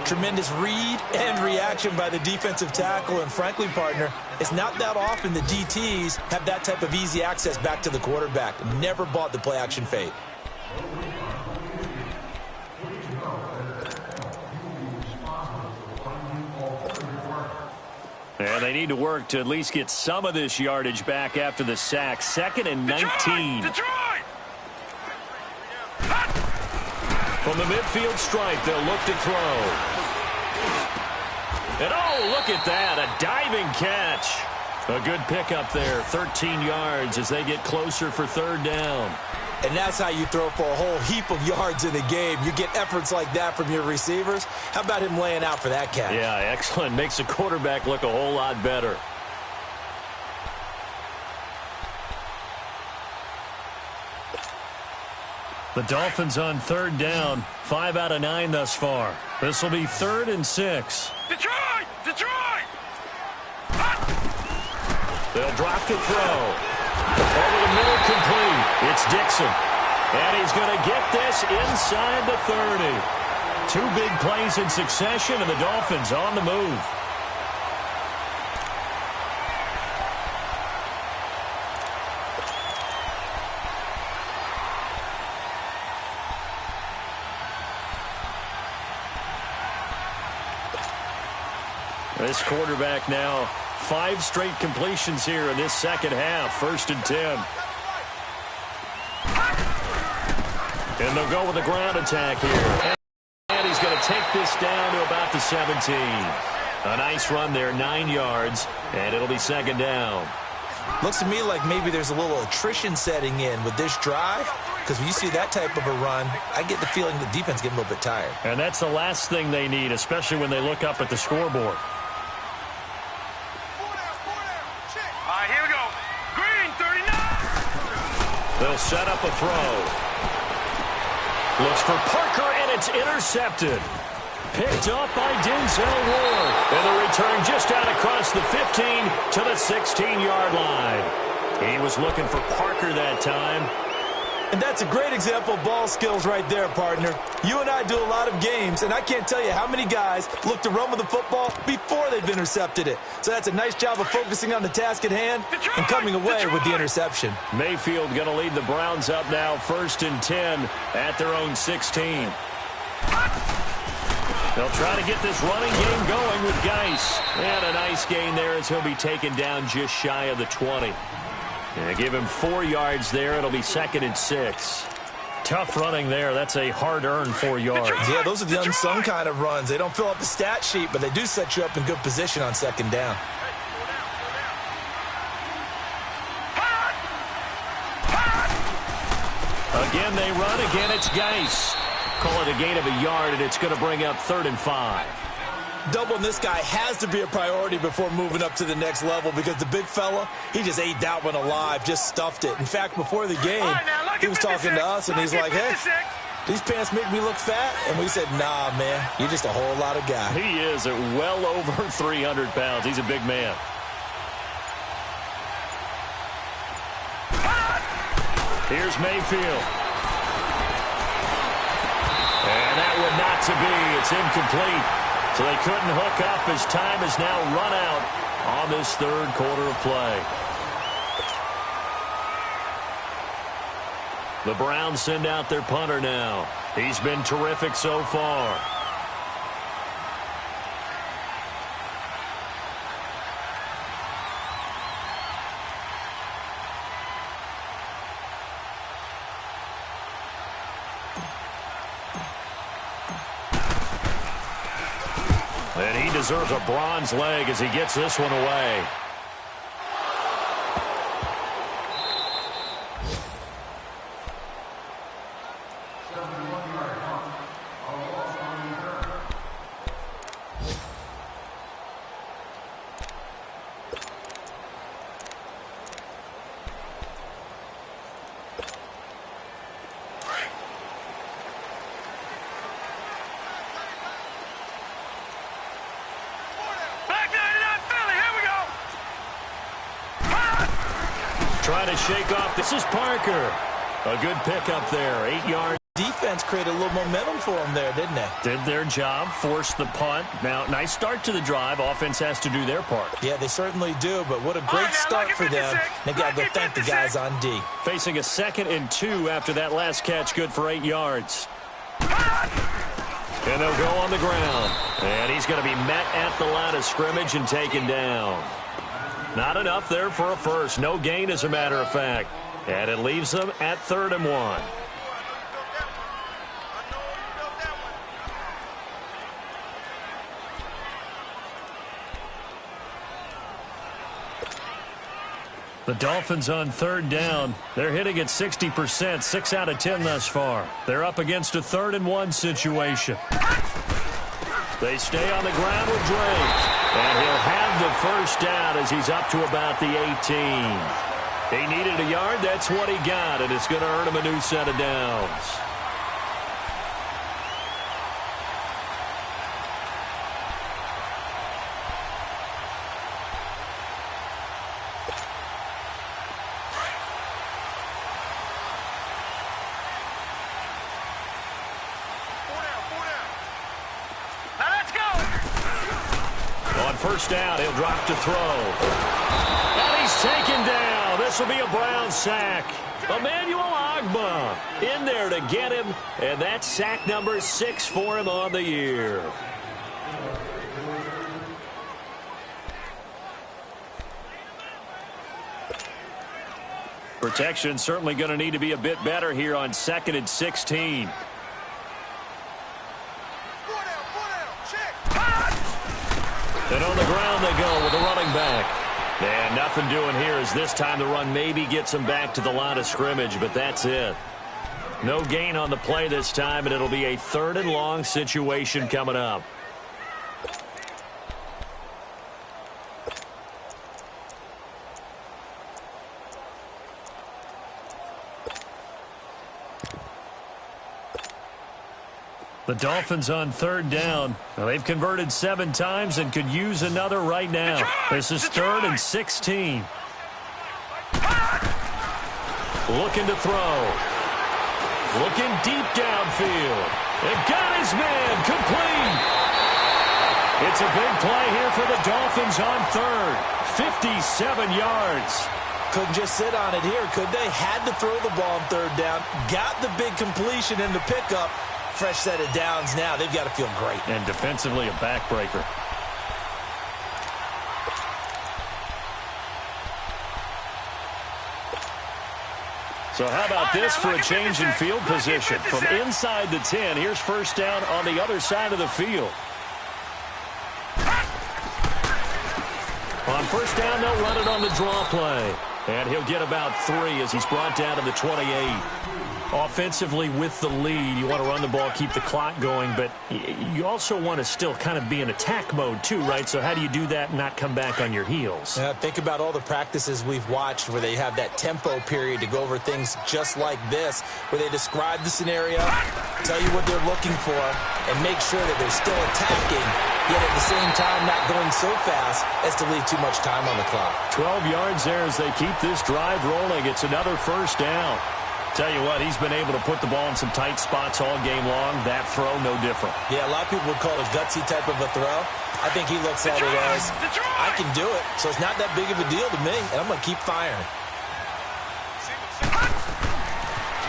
Tremendous read and reaction by the defensive tackle, and frankly, partner, it's not that often the DTs have that type of easy access back to the quarterback. Never bought the play action fade. they need to work to at least get some of this yardage back after the sack. 2nd and 19. Detroit! From the midfield stripe, they'll look to throw. And oh, look at that, a diving catch. A good pickup there, 13 yards as they get closer for 3rd down. And that's how you throw for a whole heap of yards in a game. You get efforts like that from your receivers. How about him laying out for that catch? Yeah, excellent. Makes the quarterback look a whole lot better. The Dolphins on 3rd down. 5 out of 9 thus far. This will be 3rd and 6. Detroit! Detroit! They'll drop to throw. Over the middle, complete. It's Dixon. And he's going to get this inside the 30. 2 big plays in succession, and the Dolphins on the move. This quarterback now 5 straight completions here in this second half. 1st and 10. And they'll go with a ground attack here. And he's going to take this down to about the 17. A nice run there, 9 yards, and it'll be 2nd down. Looks to me like maybe there's a little attrition setting in with this drive, because when you see that type of a run, I get the feeling the defense getting a little bit tired. And that's the last thing they need, especially when they look up at the scoreboard. Here we go. Green, 39. They'll set up a throw. Looks for Parker, and it's intercepted. Picked up by Denzel Ward. And the return just out across the 15 to the 16-yard line. He was looking for Parker that time. And that's a great example of ball skills right there, partner. You and I do a lot of games, and I can't tell you how many guys look to run with the football before they've intercepted it. So that's a nice job of focusing on the task at hand and coming away with the interception. Mayfield going to lead the Browns up now, 1st and 10 at their own 16. They'll try to get this running game going with Geis. And a nice gain there as he'll be taken down just shy of the 20. And give him 4 yards there. It'll be 2nd and 6. Tough running there. That's a hard-earned 4 yards. Yeah, those are the unsung kind of runs. They don't fill up the stat sheet, but they do set you up in good position on 2nd down. Again, they run. Again, it's Geis. Call it a gain of a yard, and it's going to bring up 3rd and 5. Doubling this guy has to be a priority before moving up to the next level, because the big fella, he just ate that one alive, just stuffed it. In fact, before the game, he was talking to us, and he's like, hey, these pants make me look fat. And we said, nah, man, you're just a whole lot of guy. He is at well over 300 pounds. He's a big man. Here's Mayfield. And that would not to be. It's incomplete. So they couldn't hook up as time has now run out on this 3rd quarter of play. The Browns send out their punter now. He's been terrific so far. And he deserves a bronze leg as he gets this one away. Trying to shake off. This is Parker. A good pickup there. 8 yards. Defense created a little momentum for them there, didn't they? Did their job, forced the punt. Now, nice start to the drive. Offense has to do their part. Yeah, they certainly do, but what a great start for them. They got to go thank the guys on D. Facing a 2nd and 2 after that last catch, good for 8 yards. And they'll go on the ground. And he's going to be met at the line of scrimmage and taken down. Not enough there for a first. No gain, as a matter of fact. And it leaves them at 3rd and 1. The Dolphins on 3rd down. They're hitting at 60%, 6 out of 10 thus far. They're up against a 3rd and 1 situation. They stay on the ground with Drake. And he'll have the first down as he's up to about the 18. He needed a yard. That's what he got, and it's going to earn him a new set of downs. First down, he'll drop to throw. And he's taken down. This will be a Brown sack. Emmanuel Ogbah in there to get him, and that's sack number 6 for him on the year. Protection certainly going to need to be a bit better here on 2nd and 16. And on the ground they go with a running back. And nothing doing here as this time the run maybe gets him back to the line of scrimmage, but that's it. No gain on the play this time, and it'll be a 3rd and long situation coming up. The Dolphins on 3rd down. Now, they've converted 7 times and could use another right now. This is 3rd and 16. Looking to throw. Looking deep downfield. And got his man complete. It's a big play here for the Dolphins on 3rd. 57 yards. Couldn't just sit on it here, could they? Had to throw the ball on 3rd down. Got the big completion in the pickup. Fresh set of downs now. They've got to feel great. And defensively, a backbreaker. So how about this for a change in field position? From inside the 10, here's first down on the other side of the field. On first down, they'll run it on the draw play. And he'll get about 3 as he's brought down to the 28. Offensively with the lead, you want to run the ball, keep the clock going, but you also want to still kind of be in attack mode too, right? So how do you do that and not come back on your heels? Think about all the practices we've watched where they have that tempo period to go over things just like this, where they describe the scenario, tell you what they're looking for, and make sure that they're still attacking, yet at the same time not going so fast as to leave too much time on the clock. 12 yards there as they keep this drive rolling. It's another first down. Tell you what, he's been able to put the ball in some tight spots all game long. That throw, no different. Yeah, a lot of people would call it a gutsy type of a throw. I think he looks at it as, I can do it, so it's not that big of a deal to me, and I'm going to keep firing.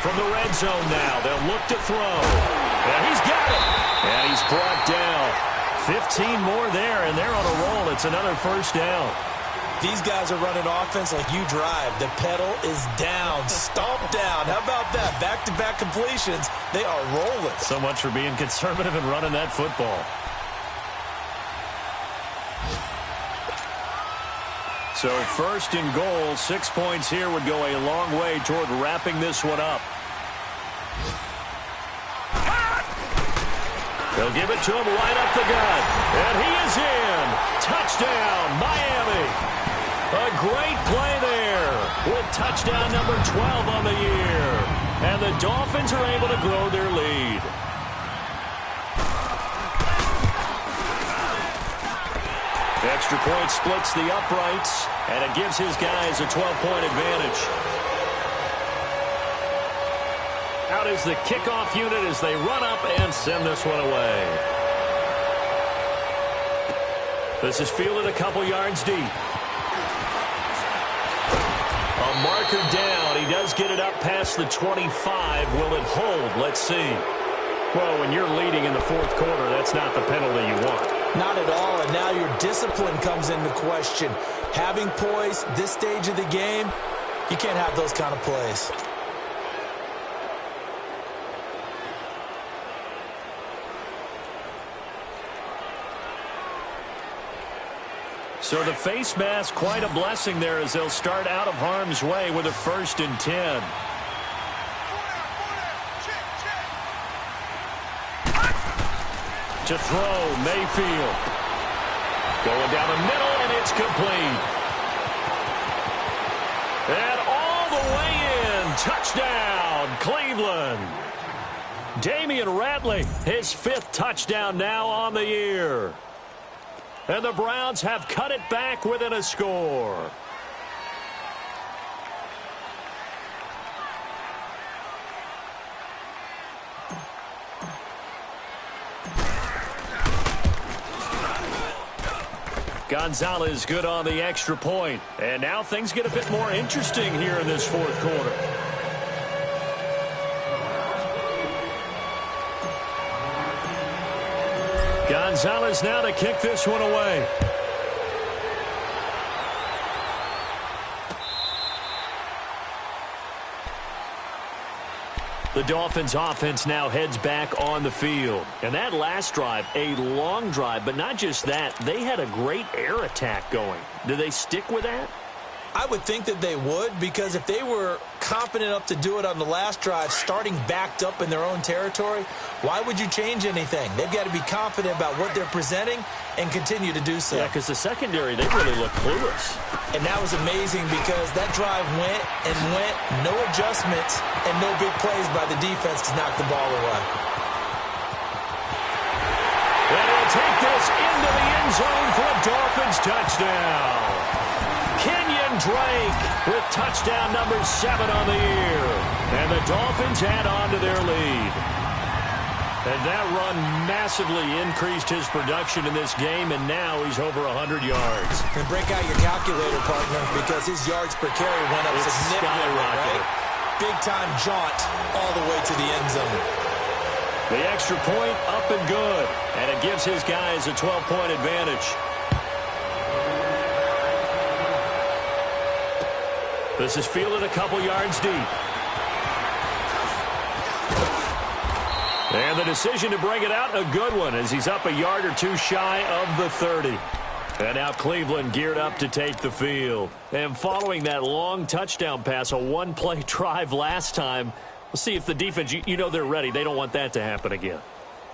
From the red zone now, they'll look to throw. And he's got it. And he's brought down. 15 more there, and they're on a roll. It's another first down. These guys are running offense like you drive. The pedal is down, stomped down. How about that? Back-to-back completions. They are rolling. So much for being conservative and running that football. So first and goal, 6 points here would go a long way toward wrapping this one up. They'll give it to him right up the gut. And he is in. Touchdown, Miami. A great play there with touchdown number 12 on the year. And the Dolphins are able to grow their lead. Extra point splits the uprights, and it gives his guys a 12-point advantage. Out is the kickoff unit as they run up and send this one away. This is fielded a couple yards deep. A marker down. He does get it up past the 25. Will it hold? Let's see. Well, when you're leading in the fourth quarter, that's not the penalty you want. Not at all, and now your discipline comes into question. Having poise this stage of the game, you can't have those kind of plays. So the face mask, quite a blessing there as they'll start out of harm's way with a 1st and 10. To throw, Mayfield. Going down the middle, and it's complete. And all the way in. Touchdown, Cleveland. Damian Ratley, his 5th touchdown now on the year. And the Browns have cut it back within a score. Gonzalez good on the extra point. And now things get a bit more interesting here in this fourth quarter. Gonzalez now to kick this one away. The Dolphins offense now heads back on the field. And that last drive, a long drive, but not just that, they had a great air attack going. Do they stick with that? I would think that they would, because if they were confident enough to do it on the last drive, starting backed up in their own territory, why would you change anything? They've got to be confident about what they're presenting and continue to do so. Yeah, because the secondary, they really look clueless. And that was amazing because that drive went and went, no adjustments, and no big plays by the defense to knock the ball away. And he'll take this into the end zone for a Dolphins touchdown. Kenyon Drake with touchdown number 7 on the year. And the Dolphins add on to their lead. And that run massively increased his production in this game, and now he's over 100 yards. And break out your calculator, partner, because his yards per carry went up significantly, right? Big-time jaunt all the way to the end zone. The extra point up and good, and it gives his guys a 12-point advantage. This is fielded a couple yards deep. And the decision to bring it out, a good one, as he's up a yard or two shy of the 30. And now Cleveland geared up to take the field. And following that long touchdown pass, a one-play drive last time, we'll see if the defense, you know they're ready. They don't want that to happen again.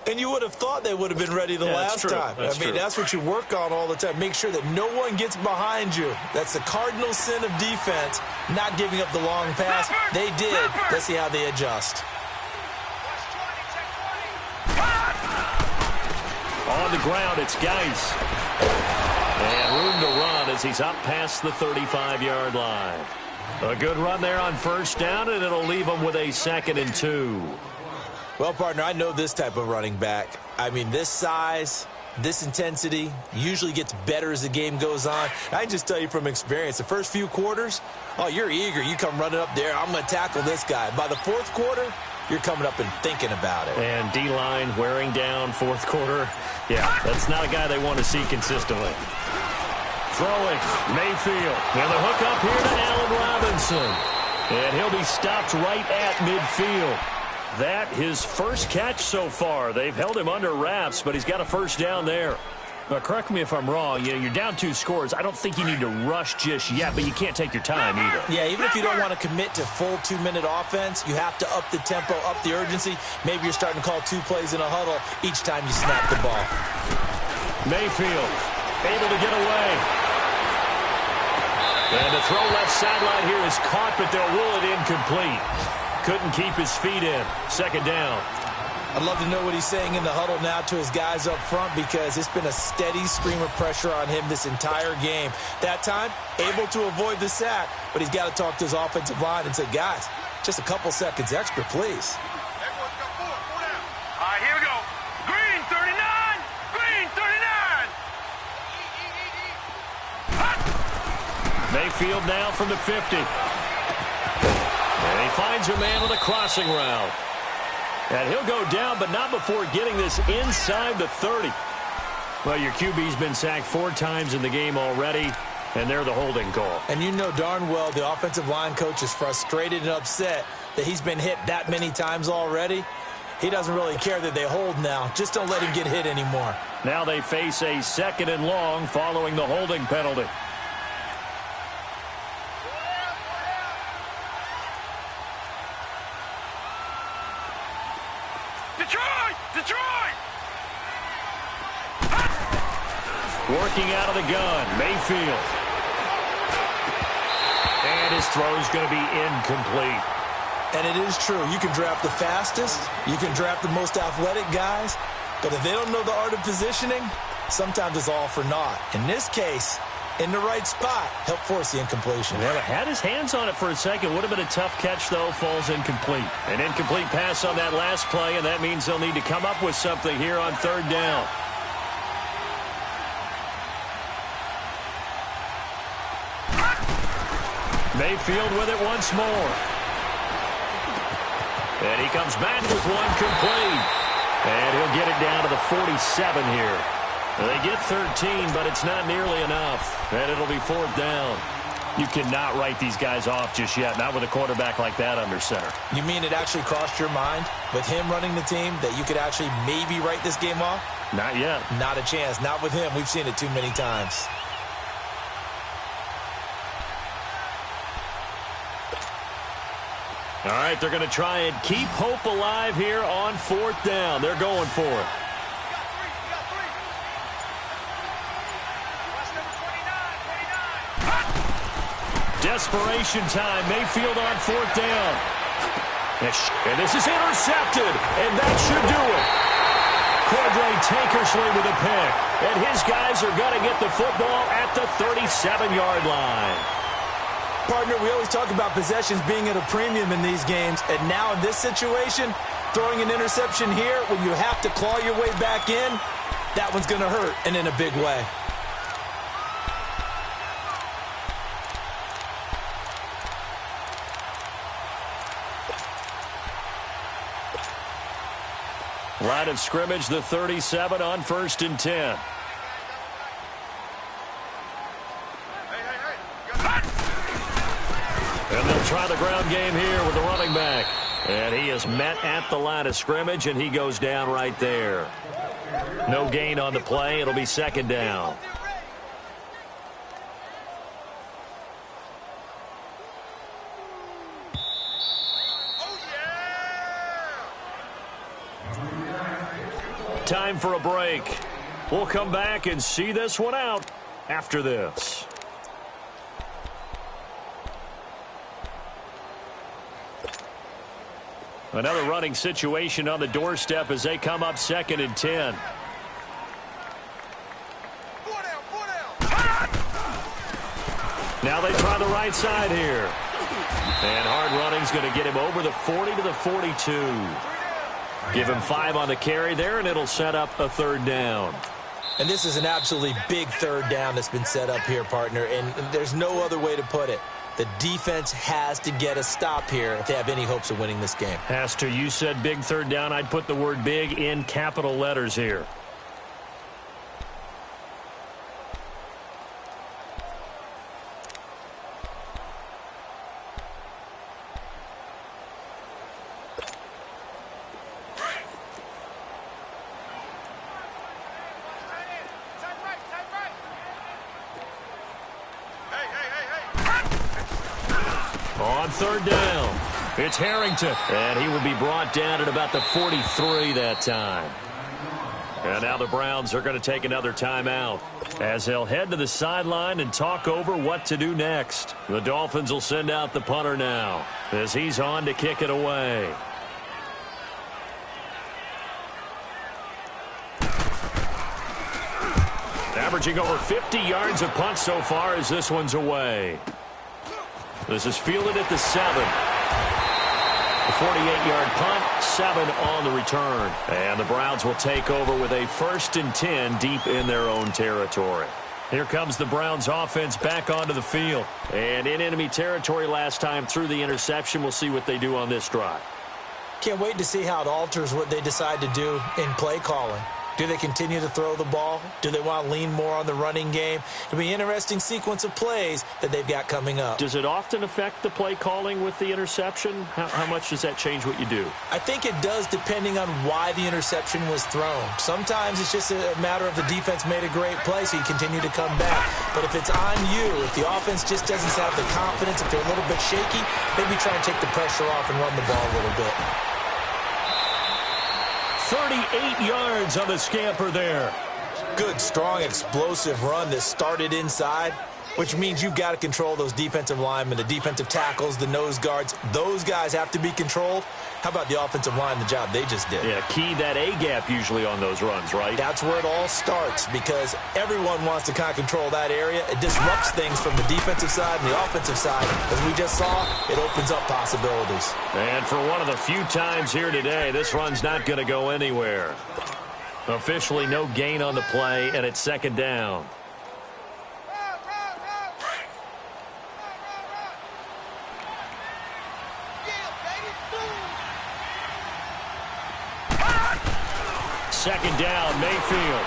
And you would have thought they would have been ready the last time. That's what you work on all the time. Make sure that no one gets behind you. That's the cardinal sin of defense, not giving up the long pass. They did. Let's see how they adjust. On the ground, it's Geis. And room to run as he's up past the 35-yard line. A good run there on first down, and it'll leave him with a 2nd and 2. Well, partner, I know this type of running back. I mean, this size, this intensity usually gets better as the game goes on. I just tell you from experience, the first few quarters, oh, you're eager. You come running up there, I'm going to tackle this guy. By the fourth quarter, you're coming up and thinking about it. And D-line wearing down fourth quarter. Yeah, that's not a guy they want to see consistently. Throwing, Mayfield. And the hook up here to Allen Robinson. And he'll be stopped right at midfield. That his first catch so far. They've held him under wraps, but he's got a first down there. Now, correct me if I'm wrong. You know, you're down 2 scores. I don't think you need to rush just yet, but you can't take your time either. Yeah, even if you don't want to commit to full 2-minute offense, you have to up the tempo, up the urgency. Maybe you're starting to call 2 plays in a huddle each time you snap the ball. Mayfield able to get away. And the throw left sideline here is caught, but they'll rule it incomplete. Couldn't keep his feet in. 2nd down. I'd love to know what he's saying in the huddle now to his guys up front, because it's been a steady stream of pressure on him this entire game. That time, able to avoid the sack, but he's got to talk to his offensive line and say, guys, just a couple seconds extra, please. All right, here we go. Green 39. Green 39. Mayfield now from the 50. And he finds a man on a crossing route. And he'll go down, but not before getting this inside the 30. Well, your QB's been sacked 4 times in the game already, and they're the holding call. And you know darn well the offensive line coach is frustrated and upset that he's been hit that many times already. He doesn't really care that they hold now. Just don't let him get hit anymore. Now they face a 2nd and long following the holding penalty. Detroit! Detroit! Working out of the gun, Mayfield. And his throw's going to be incomplete. And it is true. You can draft the fastest. You can draft the most athletic guys. But if they don't know the art of positioning, sometimes it's all for naught. In this case, in the right spot, help force the incompletion. Well, had his hands on it for a second. Would have been a tough catch, though. Falls incomplete. An incomplete pass on that last play, and that means they'll need to come up with something here on 3rd down. Mayfield with it once more. And he comes back with one complete. And he'll get it down to the 47 here. They get 13, but it's not nearly enough. And it'll be 4th down. You cannot write these guys off just yet, not with a quarterback like that under center. You mean it actually crossed your mind with him running the team that you could actually maybe write this game off? Not yet. Not a chance. Not with him. We've seen it too many times. All right, they're going to try and keep hope alive here on 4th down. They're going for it. Desperation time. Mayfield on 4th down. And this is intercepted, and that should do it. Cordray Tankersley with a pick. And his guys are going to get the football at the 37-yard line. Partner, we always talk about possessions being at a premium in these games, and now in this situation, throwing an interception here when you have to claw your way back in, that one's going to hurt, and in a big way. Line of scrimmage, the 37 on 1st and 10. And they'll try the ground game here with the running back. And he is met at the line of scrimmage, and he goes down right there. No gain on the play. It'll be 2nd down. Time for a break. We'll come back and see this one out after this. Another running situation on the doorstep as they come up 2nd and 10. Now they try the right side here. And hard running's going to get him over the 40 to the 42. Give him 5 on the carry there, and it'll set up a 3rd down. And this is an absolutely big 3rd down that's been set up here, partner, and there's no other way to put it. The defense has to get a stop here if they have any hopes of winning this game. Has to. You said big 3rd down. I'd put the word big in capital letters here. On 3rd down, it's Harrington, and he will be brought down at about the 43 that time. And now the Browns are going to take another timeout as they'll head to the sideline and talk over what to do next. The Dolphins will send out the punter now as he's on to kick it away. Averaging over 50 yards of punt so far as this one's away. This is fielded at the 7. The 48-yard punt, 7 on the return. And the Browns will take over with a 1st and 10 deep in their own territory. Here comes the Browns offense back onto the field. And in enemy territory last time through the interception. We'll see what they do on this drive. Can't wait to see how it alters what they decide to do in play calling. Do they continue to throw the ball? Do they want to lean more on the running game? It'll be an interesting sequence of plays that they've got coming up. Does it often affect the play calling with the interception? How much does that change what you do? I think it does depending on why the interception was thrown. Sometimes it's just a matter of the defense made a great play, so you continue to come back. But if it's on you, if the offense just doesn't have the confidence, if they're a little bit shaky, maybe try and take the pressure off and run the ball a little bit. 38 yards on the scamper there. Good, strong, explosive run that started inside, which means you've got to control those defensive linemen, the defensive tackles, the nose guards. Those guys have to be controlled. How about the offensive line, the job they just did? Yeah, key that A-gap usually on those runs, right? That's where it all starts because everyone wants to kind of control that area. It disrupts things from the defensive side and the offensive side. As we just saw, it opens up possibilities. And for one of the few times here today, this run's not going to go anywhere. Officially no gain on the play, and it's second down. Second down, Mayfield.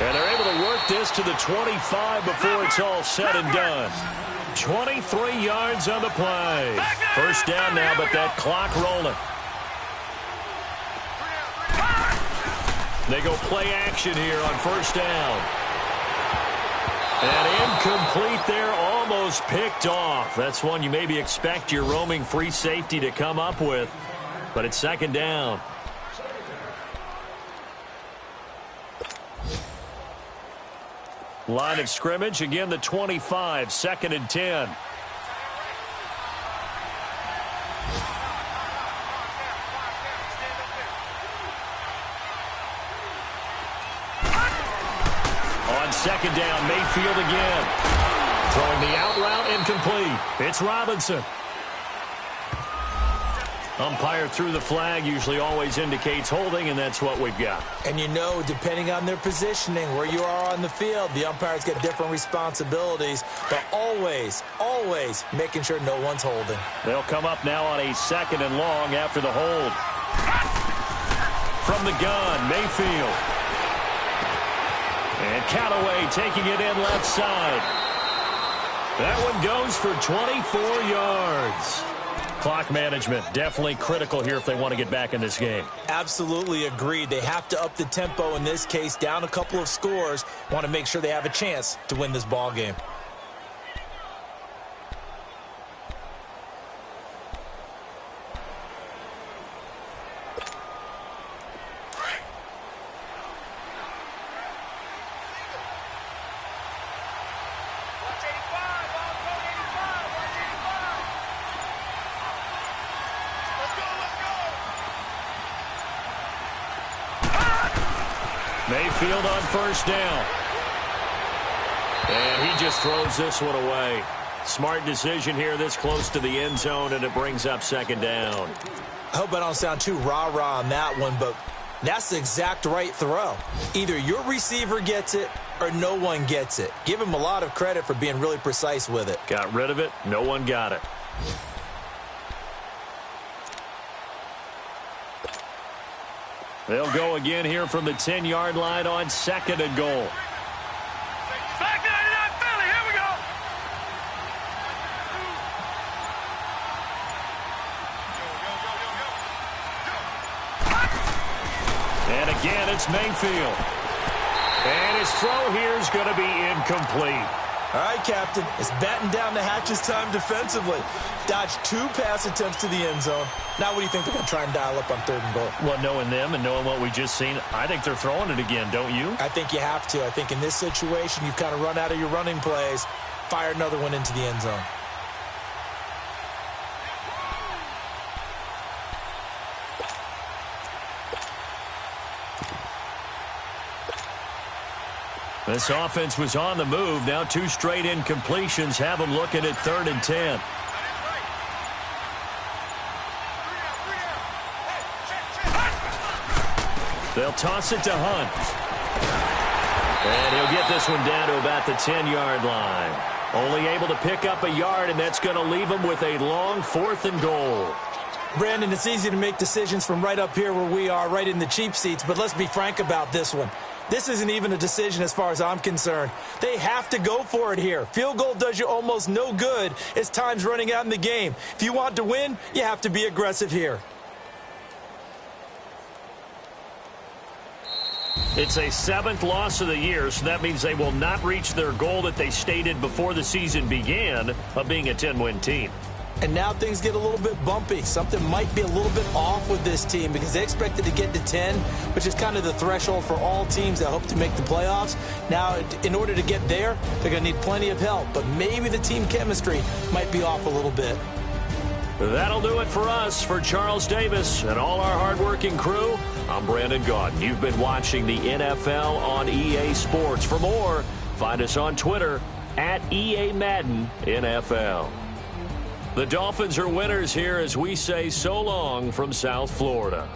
And they're able to work this to the 25 before it's all said and done. 23 yards on the play. First down now, but that clock rolling. They go play action here on first down. And incomplete there, almost picked off. That's one you maybe expect your roaming free safety to come up with. But it's second down. Line of scrimmage, again the 25, second and 10. On second down, Mayfield again. Throwing the out route, incomplete. It's Robinson. Umpire threw the flag, usually always indicates holding, and that's what we've got. And you know, depending on their positioning, where you are on the field, the umpires get different responsibilities, but always, always making sure no one's holding. They'll come up now on a second and long after the hold. From the gun, Mayfield. And Callaway taking it in left side. That one goes for 24 yards. Clock management definitely critical here if they want to get back in this game. Absolutely agreed. They have to up the tempo in this case, down a couple of scores. Want to make sure they have a chance to win this ball game. Mayfield on first down. And he just throws this one away. Smart decision here this close to the end zone, and it brings up second down. I hope I don't sound too rah-rah on that one, but that's the exact right throw. Either your receiver gets it or no one gets it. Give him a lot of credit for being really precise with it. Got rid of it. No one got it. They'll go again here from the 10-yard line on second and goal. Back 99 Philly, here we go. And again, it's Mayfield. And his throw here is going to be incomplete. All right, Captain, it's batten down the hatches time defensively. Dodged 2 pass attempts to the end zone. Now what do you think they're going to try and dial up on third and goal? Well, knowing them and knowing what we just seen, I think they're throwing it again, don't you? I think you have to. I think in this situation, you've kind of run out of your running plays. Fire another one into the end zone. This offense was on the move. Now 2 straight incompletions have them looking at third and 10. They'll toss it to Hunt. And he'll get this one down to about the 10-yard line. Only able to pick up a yard, and that's going to leave him with a long 4th and goal. Brandon, it's easy to make decisions from right up here where we are, right in the cheap seats, but let's be frank about this one. This isn't even a decision as far as I'm concerned. They have to go for it here. Field goal does you almost no good as time's running out in the game. If you want to win, you have to be aggressive here. It's a 7th loss of the year, so that means they will not reach their goal that they stated before the season began of being a 10-win team. And now things get a little bit bumpy. Something might be a little bit off with this team because they expected to get to 10, which is kind of the threshold for all teams that hope to make the playoffs. Now, in order to get there, they're going to need plenty of help. But maybe the team chemistry might be off a little bit. That'll do it for us. For Charles Davis and all our hardworking crew, I'm Brandon Gaudin. You've been watching the NFL on EA Sports. For more, find us on Twitter at EA Madden NFL. The Dolphins are winners here as we say so long from South Florida.